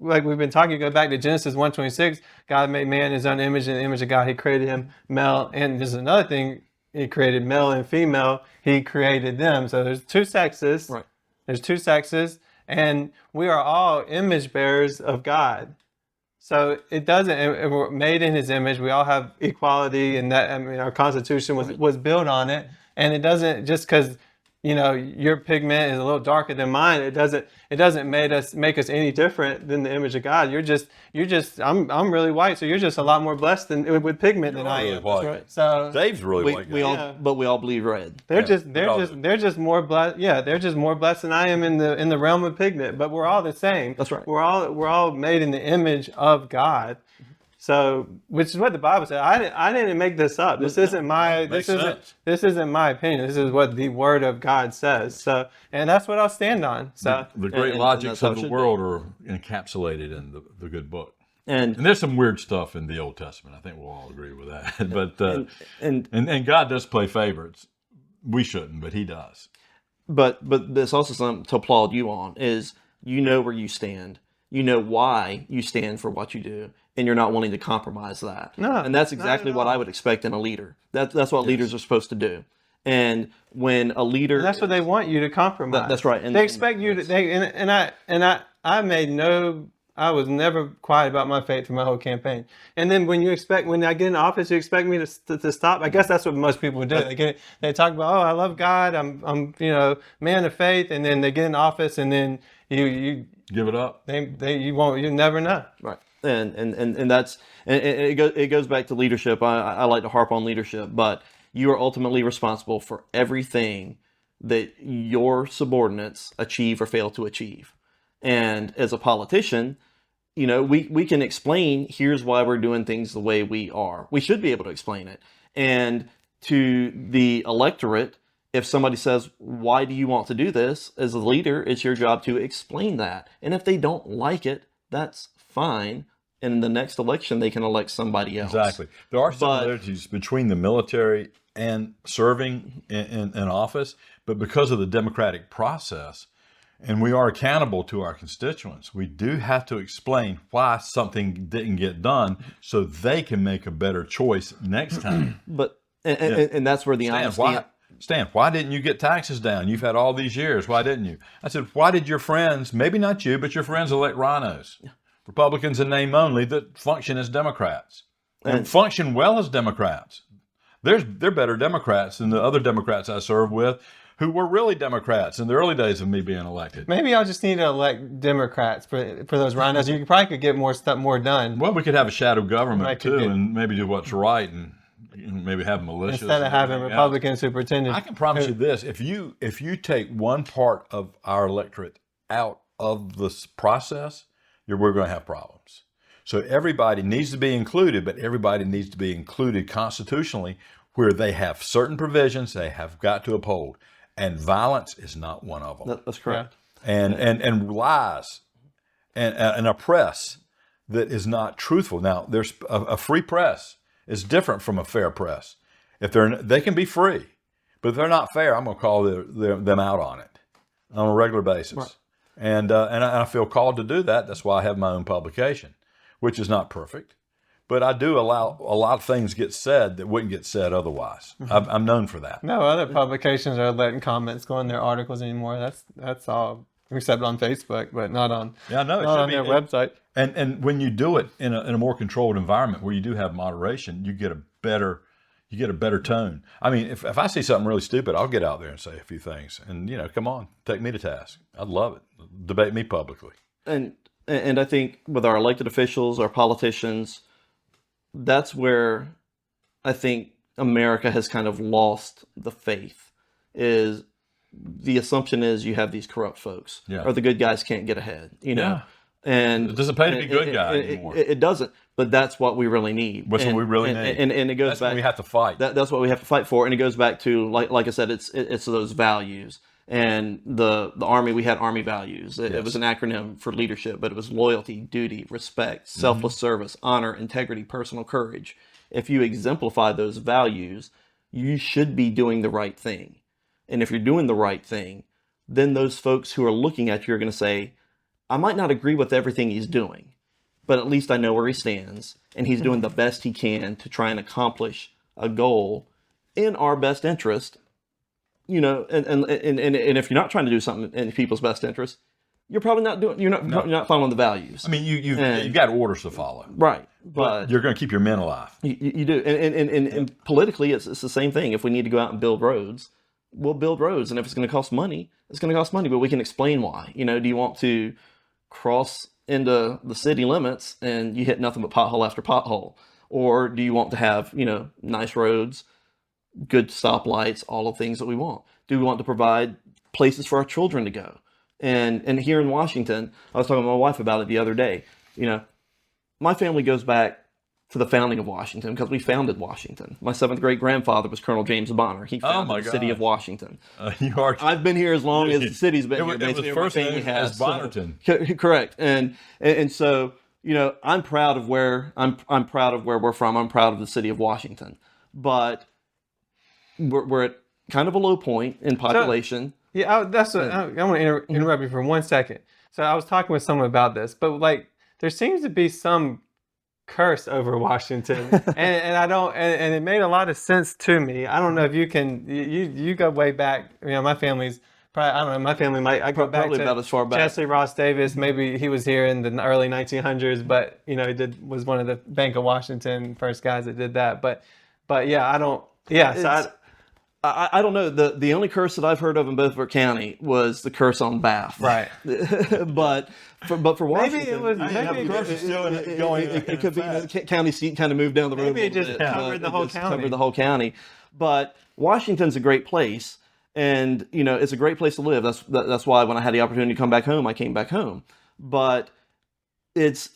like we've been talking, you go back to Genesis 1:26. God made man in his own image, in the image of God He created him, male. And there's another thing, He created male and female. He created them. So there's two sexes. Right. There's two sexes, and we are all image bearers of God. So it doesn't. We're made in His image. We all have equality, and that our Constitution was built on it. And it doesn't just because your pigment is a little darker than mine. It doesn't make us any different than the image of God. I'm really white, so you're just a lot more blessed with pigment than I really am. white. right. So Dave's really white. We guy. all, but we all bleed red. they're all just more blessed. Yeah, they're just more blessed than I am in the realm of pigment. But we're all the same. That's right. We're all made in the image of God. So, which is what the Bible said. I didn't make this up. This isn't my opinion. This is what the Word of God says. So, and that's what I'll stand on. So, The great and logics that's how of it the should world are encapsulated in the good book. And And there's some weird stuff in the Old Testament. I think we'll all agree with that. But and God does play favorites. We shouldn't, but He does. but there's also something to applaud you on is where you stand. You know why you stand for what you do, and you're not wanting to compromise that. No, and that's not exactly at what all. I would expect in a leader. That's what leaders are supposed to do. And when a leader, and that's what they want you to compromise. That's right. And they expect you to. I was never quiet about my faith for my whole campaign. And then when I get in office, you expect me to stop. I guess that's what most people do. They talk about, oh, I love God. I'm man of faith. And then they get in office, and then you Give it up. you never know. right. And that's it goes back to leadership. I like to harp on leadership, but you are ultimately responsible for everything that your subordinates achieve or fail to achieve. And as a politician, we can explain, here's why we're doing things the way we are. We should be able to explain it. And to the electorate, if somebody says, why do you want to do this? As a leader, it's your job to explain that. And if they don't like it, that's fine. And in the next election, they can elect somebody else. Exactly. There are similarities between the military and serving in office, but because of the democratic process, and we are accountable to our constituents, we do have to explain why something didn't get done so they can make a better choice next time. But and that's where the honesty. Stan, why didn't you get taxes down? You've had all these years. Why didn't you? I said, why did your friends, maybe not you, but your friends elect rhinos, Republicans in name only, that function as Democrats and function well as Democrats? They're better Democrats than the other Democrats I served with, who were really Democrats in the early days of me being elected. Maybe I'll just need to elect Democrats for those rhinos. You probably could get more done. Well, we could have a shadow government too, and maybe do what's right, and maybe have militias instead of having Republican superintendents. I can promise you this: if you take one part of our electorate out of this process, we're going to have problems. So everybody needs to be included, but everybody needs to be included constitutionally, where they have certain provisions they have got to uphold. And violence is not one of them. That's correct. Yeah. And lies and a press that is not truthful. Now, there's a free press is different from a fair press. If they can be free, but if they're not fair, I'm going to call them out on it on a regular basis. Right. And I feel called to do that. That's why I have my own publication, which is not perfect. But I do allow a lot of things get said that wouldn't get said otherwise. Mm-hmm. I'm known for that. No other publications are letting comments go in their articles anymore. That's all, except on Facebook, but not on not on their website. And when you do it in a more controlled environment where you do have moderation, you get a better tone. I mean, if I see something really stupid, I'll get out there and say a few things. And come on, take me to task. I'd love it. Debate me publicly. And I think with our elected officials, our politicians, that's where I think America has kind of lost the faith. Is the assumption is you have these corrupt folks, or the good guys can't get ahead, Yeah. And it doesn't pay to be good guy anymore. It doesn't, but that's what we really need. What's what we really need. And it goes that's back. What we have to fight. That's what we have to fight for, and it goes back to like I said, it's those values. And the Army, we had Army values. It was an acronym for leadership, but it was loyalty, duty, respect, selfless service, honor, integrity, personal courage. If you exemplify those values, you should be doing the right thing. And if you're doing the right thing, then those folks who are looking at you are going to say, I might not agree with everything he's doing, but at least I know where he stands, and he's doing the best he can to try and accomplish a goal in our best interest. And if you're not trying to do something in people's best interest, you're probably not doing. You're not following the values. I mean, you've got orders to follow, right? But you're going to keep your men alive. You do, and politically, it's the same thing. If we need to go out and build roads, we'll build roads, and if it's going to cost money, it's going to cost money, but we can explain why. You know, do you want to cross into the city limits and you hit nothing but pothole after pothole? Or do you want to have, you know, nice roads, good stoplights, all the things that we want? Do we want to provide places for our children to go? And here in Washington, I was talking to my wife about it the other day. You know, my family goes back to the founding of Washington because we founded Washington. My 7th great grandfather was Colonel James Bonner. He founded the city of Washington. I've been here as long as the city's been here. It was first name as Bonnerton. Correct. And so, you know, I'm proud of where we're from. I'm proud of the city of Washington. But we're at kind of a low point in population. Yeah, that's what I want to interrupt you for 1 second. So I was talking with someone about this, but like there seems to be some curse over Washington, and I don't, and it made a lot of sense to me. I don't know if you can, you go way back. You know, my family's probably, I don't know, my family might, I go back probably to about as far back. Chesley Ross Davis. Maybe he was here in the early 1900s, but you know, he was one of the Bank of Washington first guys that did that. But yeah, I don't. Yeah, so I don't know. The only curse that I've heard of in Beaufort County was the curse on Bath. Right. but for Washington, maybe it was. Maybe it could be the county seat kind of moved down the road. Maybe it just covered the whole county. Covered the whole county. But Washington's a great place, and you know it's a great place to live. That's why when I had the opportunity to come back home, I came back home. But it's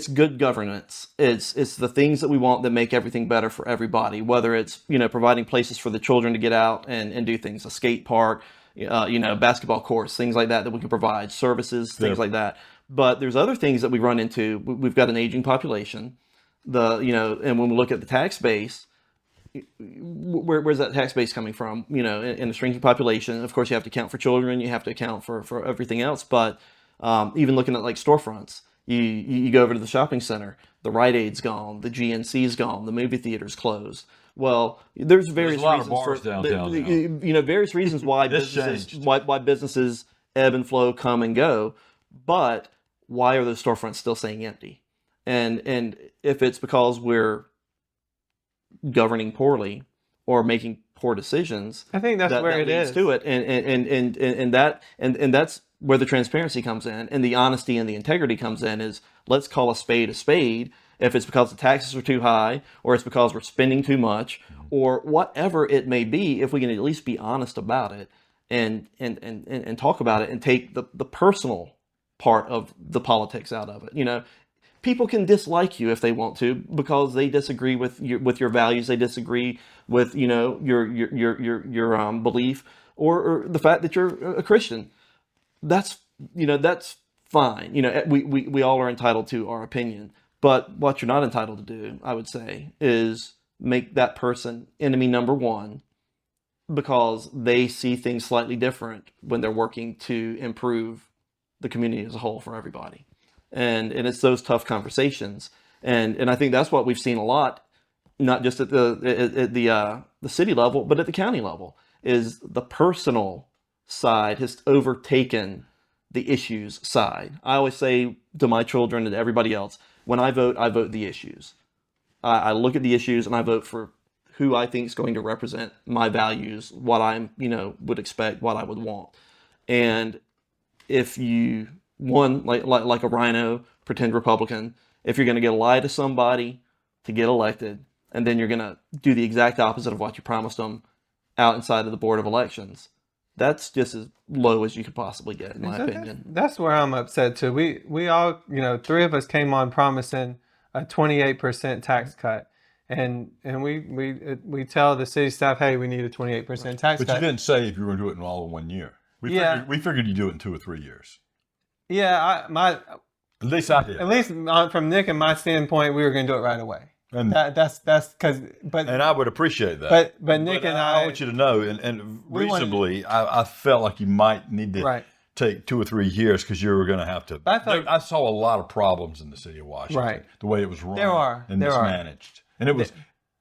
good governance. It's the things that we want that make everything better for everybody, whether it's, you know, providing places for the children to get out and do things, a skate park, you know, basketball courts, things like that we can provide, services, things like that. But there's other things that we run into. We've got an aging population, you know, and when we look at the tax base, where's that tax base coming from? You know, in a shrinking population, of course, you have to account for children, you have to account for everything else. But even looking at like storefronts, you go over to the shopping center, the Rite Aid's gone, the GNC's gone, the movie theater's closed. Well, there's various reasons for downtown you know, various reasons why businesses ebb and flow, come and go. But why are those storefronts still staying empty? And if it's because we're governing poorly or making poor decisions, I think that's where it leads is to it, and that's where the transparency comes in, and the honesty and the integrity comes in. Is let's call a spade a spade. If it's because the taxes are too high, or it's because we're spending too much, or whatever it may be, if we can at least be honest about it and talk about it and take the personal part of the politics out of it. You know, people can dislike you if they want to because they disagree with your values. They disagree with, you know, your belief or the fact that you're a Christian. That's fine. You know, we all are entitled to our opinion. But what you're not entitled to do, I would say, is make that person enemy number one because they see things slightly different when they're working to improve the community as a whole for everybody. And it's those tough conversations. And I think that's what we've seen a lot, not just at the city level, but at the county level, is the personal side has overtaken the issues side. I always say to my children and to everybody else, when I vote the issues. I look at the issues and I vote for who I think is going to represent my values, what I'm, you know, would expect, what I would want. And if you, like a rhino, pretend Republican, if you're going to lie to somebody to get elected, and then you're going to do the exact opposite of what you promised them out inside of the Board of Elections, that's just as low as you could possibly get, in my opinion. That's where I'm upset too. We all, you know, three of us came on promising a 28% tax cut, and we tell the city staff, hey, we need a 28% tax cut. But you didn't say if you were going to do it in all in 1 year. We figured you'd do it in 2 or 3 years. Yeah, at least I did. At least from Nick and my standpoint, we were going to do it right away. And that's because, but and I would appreciate that. But Nick and I want you to know, and reasonably, I felt like you might need to take 2 or 3 years because you were going to have to. I saw a lot of problems in the city of Washington, the way it was run and mismanaged, and it was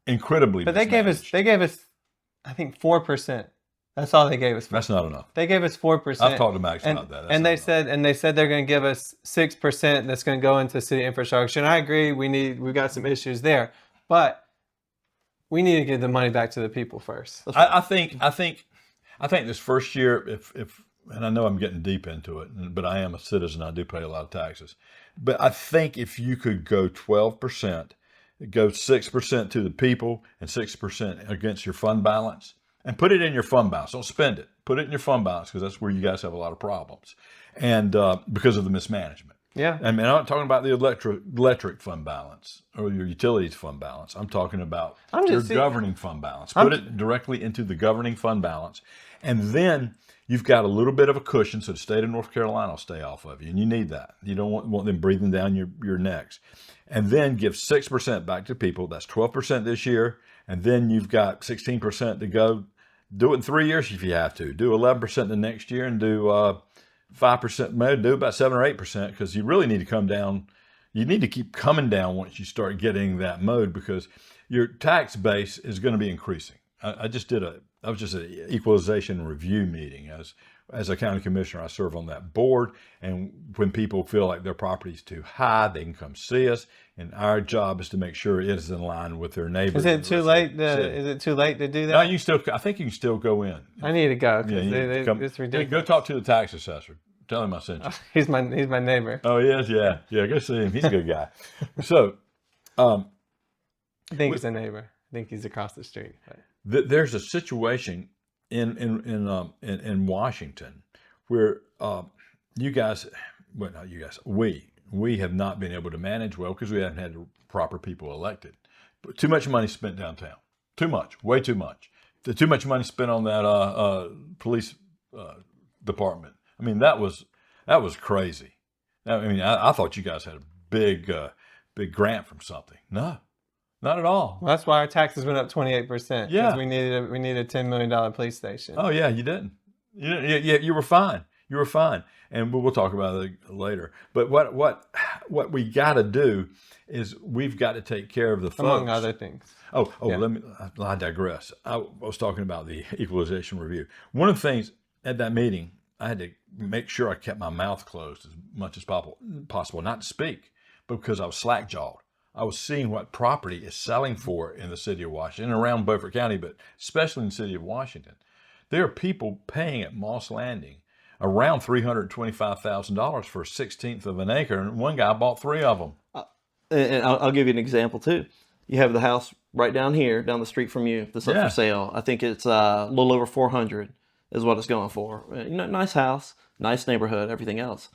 incredibly. But they gave us, I think 4%. That's all they gave us. That's not enough. They gave us 4%. I've talked to Max about that. And they said they're going to give us 6% that's going to go into city infrastructure. And I agree, we've got some issues there, but we need to give the money back to the people first. I think I think this first year, if and I know I'm getting deep into it, but I am a citizen. I do pay a lot of taxes. But I think if you could go 12%, go 6% to the people and 6% against your fund balance, and put it in your fund balance. Don't spend it. Put it in your fund balance because that's where you guys have a lot of problems, and because of the mismanagement. Yeah. I mean, I'm not talking about the electric fund balance or your utilities fund balance. I'm talking about your governing fund balance. Put it directly into the governing fund balance. And then you've got a little bit of a cushion so the state of North Carolina will stay off of you. And you need that. You don't want them breathing down your necks. And then give 6% back to people. That's 12% this year. And then you've got 16% to go. Do it in 3 years if you have to. Do 11% the next year and do 5%, maybe do about 7 or 8% because you really need to come down. You need to keep coming down once you start getting that mode because your tax base is going to be increasing. I was just an equalization review meeting. As a county commissioner, I serve on that board. And when people feel like their property is too high, they can come see us. And our job is to make sure it is in line with their neighbors. Is it too late? Is it too late to do that? No, I think you can still go in. I need to go because it's ridiculous. Go talk to the tax assessor. Tell him I sent you. He's my neighbor. Oh, he is? Yeah. Yeah, go see him. He's a good guy. So, I think he's a neighbor. I think he's across the street. There's a situation in Washington where you guys, well, not you guys, we have not been able to manage well because we haven't had the proper people elected. But too much money spent downtown. Too much. Way too much. Too much money spent on that police department. I mean, that was crazy. I mean, I thought you guys had a big grant from something. No, not at all. Well, that's why our taxes went up 28%. Yeah, because we needed a $10 million police station. Oh yeah, you didn't. You were fine. You were fine, and we'll talk about it later. But what we got to do is we've got to take care of the folks. Among other things. Yeah. I digress. I was talking about the equalization review. One of the things at that meeting, I had to make sure I kept my mouth closed as much as possible, not to speak, but because I was slack-jawed. I was seeing what property is selling for in the city of Washington, around Beaufort County, but especially in the city of Washington. There are people paying at Moss Landing around $325,000 for a 1/16 of an acre, and one guy bought 3 of them. And I'll give you an example too. You have the house right down here, down the street from you, that's up for sale. I think it's a little over 400 is what it's going for. Nice house, nice neighborhood, everything else.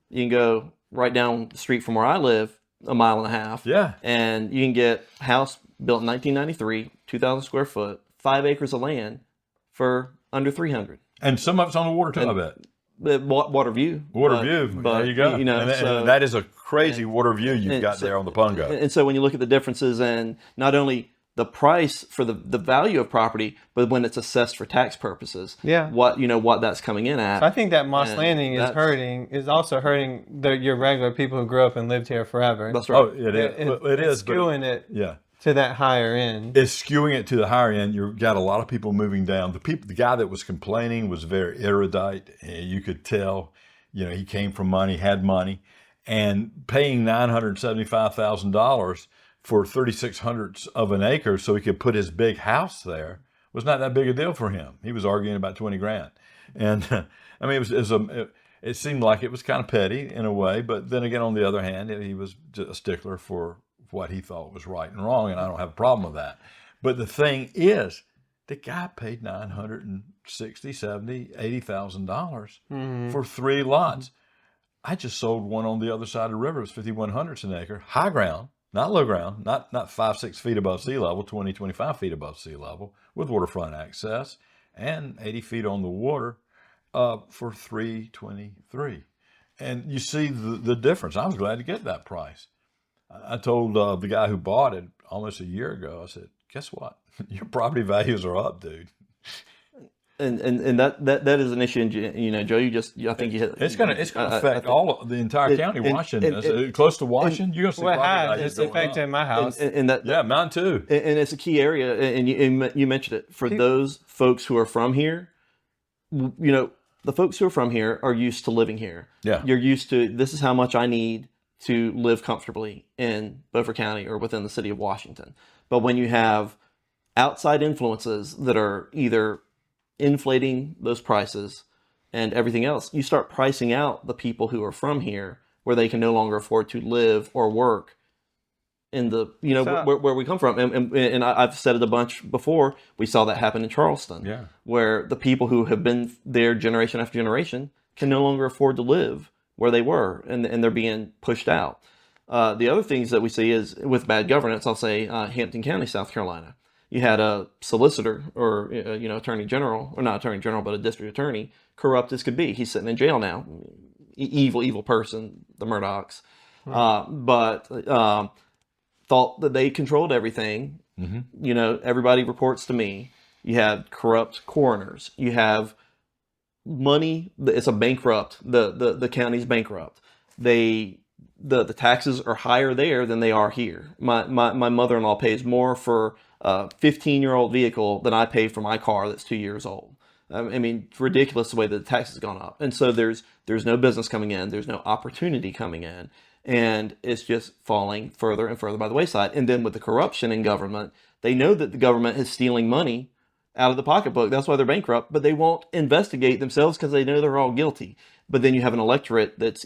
You can go right down the street from where I live, a mile and a half. Yeah. And you can get a house built in 1993, 2,000 square foot, 5 acres of land for under 300. And some of it's on the water too, I bet. Water view. There you go. And that is a crazy water view you've got there on the Pungo. And so when you look at the differences and not only the price for the value of property, but when it's assessed for tax purposes, what that's coming in at. So I think that Moss Landing is also hurting your regular people who grew up and lived here forever. That's right. Oh, it is. It's skewing it. Yeah. To that higher end. It's skewing it to the higher end. You've got a lot of people moving down. The guy that was complaining was very erudite. You could tell, he came from money, had money, and paying $975,000 for 3/600 of an acre so he could put his big house there was not that big a deal for him. He was arguing about 20 grand. And I mean, it seemed like it was kind of petty in a way, but then again, on the other hand, he was just a stickler for what he thought was right and wrong, and I don't have a problem with that. But the thing is, the guy paid $960,000, $70,000, $80,000 for 3 lots. I just sold one on the other side of the river. It was 5,100 an acre, high ground, not low ground, not 5, 6 feet above sea level, 20, 25 feet above sea level, with waterfront access, and 80 feet on the water for $323,000. And you see the difference. I was glad to get that price. I told the guy who bought it almost a year ago, I said, guess what? Your property values are up, dude. And that is an issue. And, Joe, I think you hit. It's gonna affect the entire county. Washington, close to Washington, you're gonna see property values it's affecting my house. Mine too. And it's a key area. And you mentioned it for those folks who are from here. The folks who are from here are used to living here. Yeah, you're used to. This is how much I need to live comfortably in Beaufort County or within the city of Washington. But when you have outside influences that are either inflating those prices and everything else, you start pricing out the people who are from here where they can no longer afford to live or work in the, where we come from. And I've said it a bunch before. We saw that happen in Charleston, where the people who have been there generation after generation can no longer afford to live where they were, and they're being pushed out. The other things that we see is with bad governance. I'll say Hampton County, South Carolina. You had a solicitor or attorney general, or not attorney general, but a district attorney, corrupt as could be. He's sitting in jail now. Evil person, the Murdochs. But thought that they controlled everything. Everybody reports to me. You had corrupt coroners. You have money. It's a bankrupt. The county's bankrupt. The taxes are higher there than they are here. My mother-in-law pays more for a 15-year-old vehicle than I pay for my car that's 2 years old. I mean, it's ridiculous the way that the tax has gone up. And so there's no business coming in. There's no opportunity coming in. And it's just falling further and further by the wayside. And then with the corruption in government, they know that the government is stealing money out of the pocketbook. That's why they're bankrupt. But they won't investigate themselves because they know they're all guilty. But then you have an electorate that's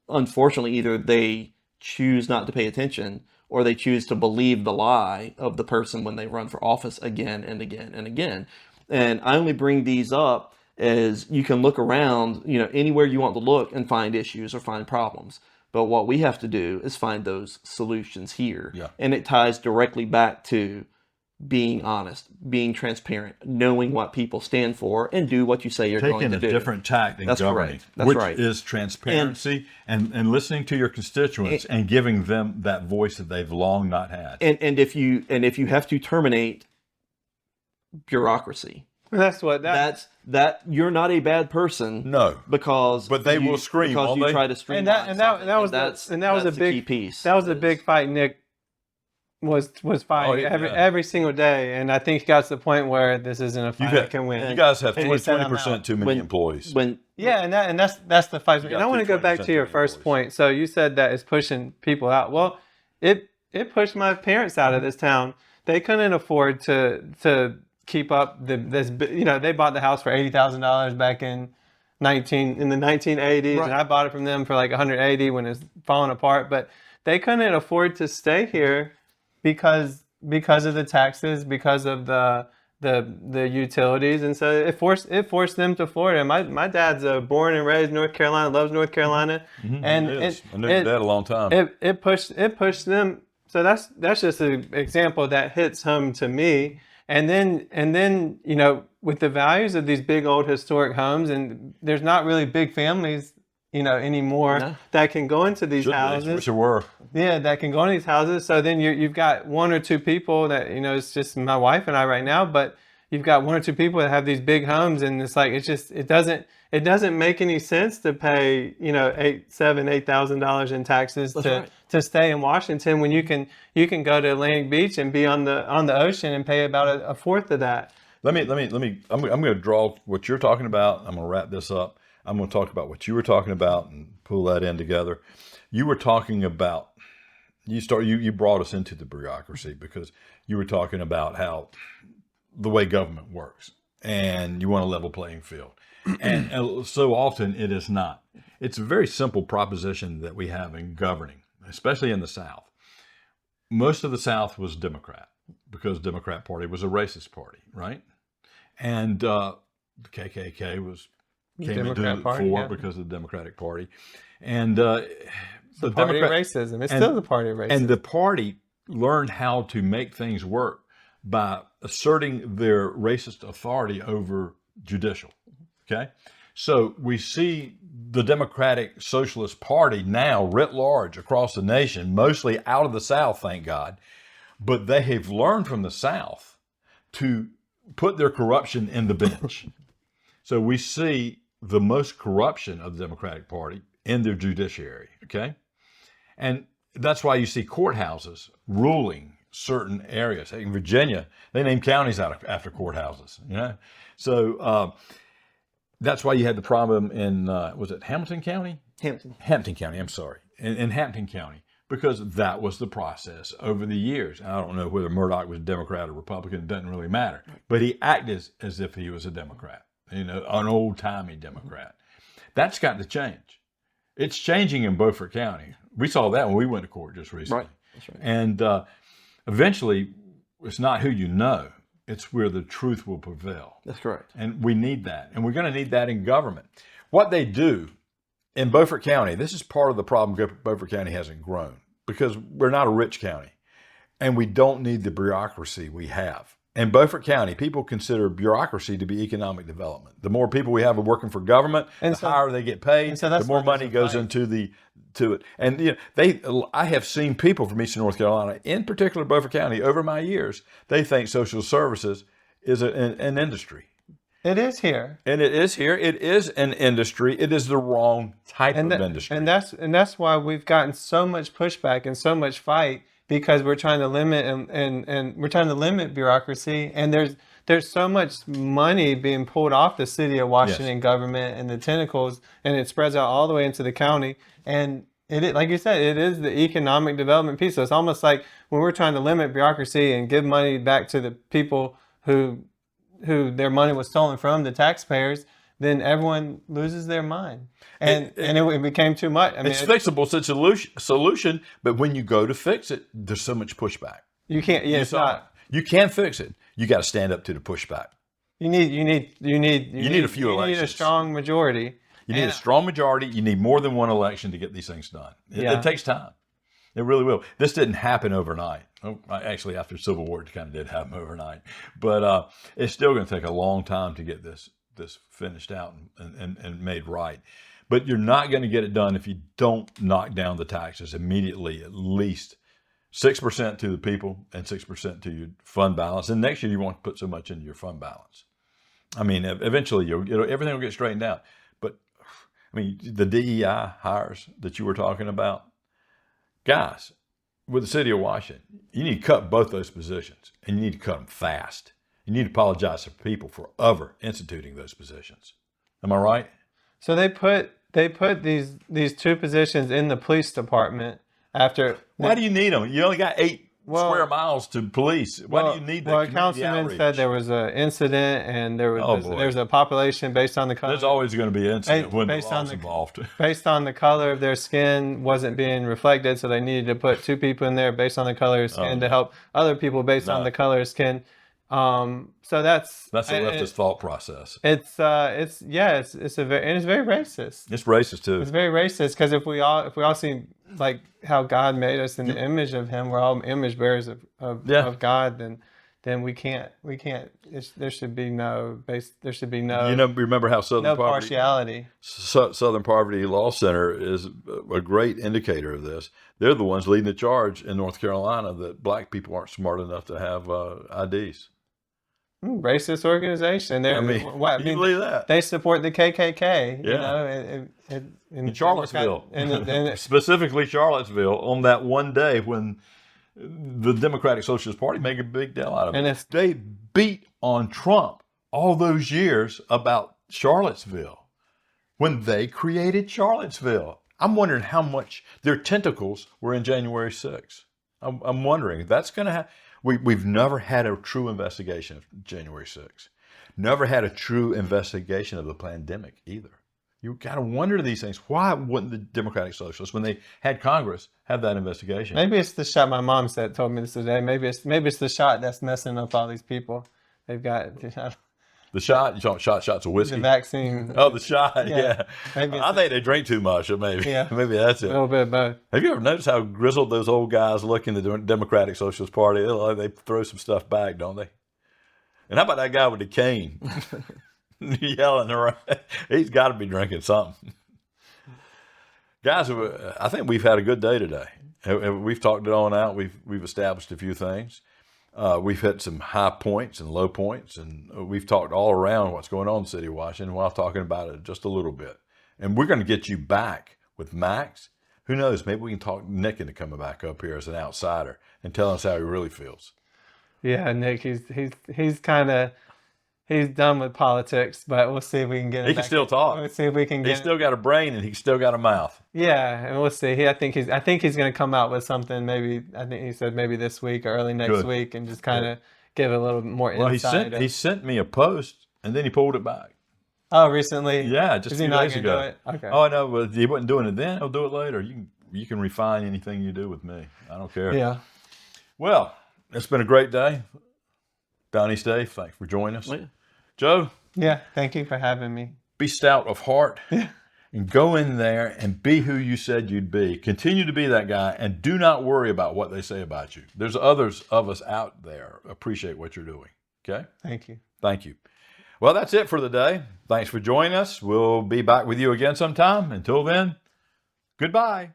unfortunately, either they choose not to pay attention or they choose to believe the lie of the person when they run for office again and again and again. And I only bring these up as you can look around, anywhere you want to look and find issues or find problems. But what we have to do is find those solutions here. Yeah. And it ties directly back to being honest, being transparent, knowing what people stand for, and do what you say you're going to do. Taking a different tack than governing, which is transparency and listening to your constituents and giving them that voice that they've long not had. And if you have to terminate bureaucracy, that's that you're not a bad person. No, but they will scream because you try to streamline. And that was a big key piece. That was a big fight Nick was fighting every single day, and I think he got to the point where this isn't a fight I can win. You guys have 20% too many employees. And that's the fight. And I want to go back to your first point. So you said that it's pushing people out. Well, it pushed my parents out of this town. They couldn't afford to keep up this. They bought the house for $80,000 back in the 1980s, and I bought it from them for like $180 when it's falling apart. But they couldn't afford to stay here because of the taxes, because of the utilities, and so it forced them to Florida. My dad's born and raised North Carolina, loves North Carolina, and I knew your dad a long time. It pushed them. So that's just an example that hits home to me. And then with the values of these big old historic homes, and there's not really big families anymore that can go into these houses. Which there were. Yeah, that can go into these houses. So then you've got one or two people that, it's just my wife and I right now, but you've got one or two people that have these big homes, and it's like, it doesn't make any sense to pay, $8,000 in taxes to stay in Washington when you can go to Atlantic Beach and be on the ocean and pay about a fourth of that. I'm going to draw what you're talking about. I'm going to wrap this up. I'm going to talk about what you were talking about and pull that in together. You were talking about, you brought us into the bureaucracy because you were talking about how the way government works, and you want a level playing field. And so often it is not. It's a very simple proposition that we have in governing, especially in the South. Most of the South was Democrat because the Democrat Party was a racist party, right? And the KKK came into the fore because of the Democratic Party. And the party of racism. It's still the party of racism. And the party learned how to make things work by asserting their racist authority over judicial. Okay? So we see the Democratic Socialist Party now writ large across the nation, mostly out of the South, thank God. But they have learned from the South to put their corruption in the bench. So we see the most corruption of the Democratic Party in their judiciary, okay? And that's why you see courthouses ruling certain areas. In Virginia, they name counties after courthouses, So that's why you had the problem in, was it Hamilton County? Hampton. Hampton County, I'm sorry. In Hampton County, because that was the process over the years. I don't know whether Murdoch was Democrat or Republican, it doesn't really matter. But he acted as if he was a Democrat, an old-timey Democrat. That's got to change. It's changing in Beaufort County. We saw that when we went to court just recently. Right. That's right. And eventually, it's not who you know, it's where the truth will prevail. That's correct. And we need that. And we're going to need that in government. What they do in Beaufort County, this is part of the problem Beaufort County hasn't grown, because we're not a rich county and we don't need the bureaucracy we have. In Beaufort County, people consider bureaucracy to be economic development. The more people we have working for government, the higher they get paid, the more money goes into it. And I have seen people from Eastern North Carolina, in particular Beaufort County, over my years, they think social services is an industry. It is here. And it is here. It is an industry. It is the wrong type of industry. And that's why we've gotten so much pushback and so much fight, because we're trying to limit and we're trying to limit bureaucracy. And there's so much money being pulled off the city of Washington government and the tentacles, and it spreads out all the way into the county. And it, like you said, it is the economic development piece. So it's almost like when we're trying to limit bureaucracy and give money back to the people who their money was stolen from, the taxpayers, then everyone loses their mind. And it became too much. I mean, it's fixable solution, but when you go to fix it, there's so much pushback. You can't. Yeah, it's not. You can't fix it. You got to stand up to the pushback. You need a few elections. You need a strong majority. You need a strong majority. You need more than one election to get these things done. It takes time. It really will. This didn't happen overnight. Actually, after the Civil War, it kind of did happen overnight. But it's still going to take a long time to get this finished out and made right. But you're not going to get it done if you don't knock down the taxes immediately, at least 6% to the people and 6% to your fund balance. And next year, you won't put so much into your fund balance. I mean, eventually, everything will get straightened out. But, I mean, the DEI hires that you were talking about, guys, with the city of Washington, you need to cut both those positions, and you need to cut them fast. You need to apologize to people for ever instituting those positions. Am I right? So they put these two positions in the police department after. Why do you need them? You only got 8 square miles to police. Why do you need that? Well, Councilman said there was an incident, and there was a population based on the color. There's always going to be an incident when the law's involved. Based on the color of their skin wasn't being reflected, so they needed to put 2 people in there based on the color of skin to help other people based on the color of skin. So that's a leftist thought process. It's very racist. It's racist too. It's very racist, because if we all see like how God made us in the image of Him, we're all image bearers of God. Then we can't. There should be no. Remember how Southern partiality. Southern Poverty Law Center is a great indicator of this. They're the ones leading the charge in North Carolina that black people aren't smart enough to have IDs. Racist organization. You believe that? They support the KKK. Yeah. In Charlottesville, specifically Charlottesville, on that one day when the Democratic Socialist Party made a big deal out of it. And they beat on Trump all those years about Charlottesville when they created Charlottesville. I'm wondering how much their tentacles were in January 6th. I'm wondering. That's going to happen. We've never had a true investigation of January 6th. Never had a true investigation of the pandemic either. You got to wonder these things. Why wouldn't the Democratic Socialists, when they had Congress, have that investigation? Maybe it's the shot. My mom told me this today. Maybe it's the shot that's messing up all these people. They've got the shot. You talking shots of whiskey? The vaccine. Oh, the shot. Yeah. I think they drink too much. Maybe. Yeah. Maybe that's it. A little bit of both. Have you ever noticed how grizzled those old guys look in the Democratic Socialist Party? They throw some stuff back, don't they? And how about that guy with the cane? Yelling around. He's got to be drinking something. Guys, I think we've had a good day today. We've talked it on out. We've established a few things. We've hit some high points and low points, and we've talked all around what's going on in the city of Washington while talking about it just a little bit. And we're going to get you back with Max. Who knows? Maybe we can talk Nick into coming back up here as an outsider and telling us how he really feels. Yeah, Nick, he's kind of he's done with politics, but we'll see if we can get him. He can back still in. talk. We'll see if we can get He's him. still got a brain and he's still got a mouth. Yeah, and we'll see. I think he's going to come out with something. Maybe I think he said maybe this week or early next Good. week, and just kind of give a little more Well, insight. he sent me a post and then he pulled it back. Oh, recently? Yeah, just Is a he few not days going to do ago. it? Okay. Oh, I know, but he wasn't doing it then. He'll do it later. You can refine anything you do with me. I don't care. Yeah. Well, it's been a great day. Donnie, Dave, thanks for joining us. Yeah. Joe, Yeah. Thank you for having me. be stout of heart. Yeah. And go in there and be who you said you'd be. Continue to be that guy and do not worry about what they say about you. There's others of us out there appreciate what you're doing. Okay? Thank you. Thank you. Well, that's it for the day. Thanks for joining us. We'll be back with you again sometime. Until then, goodbye.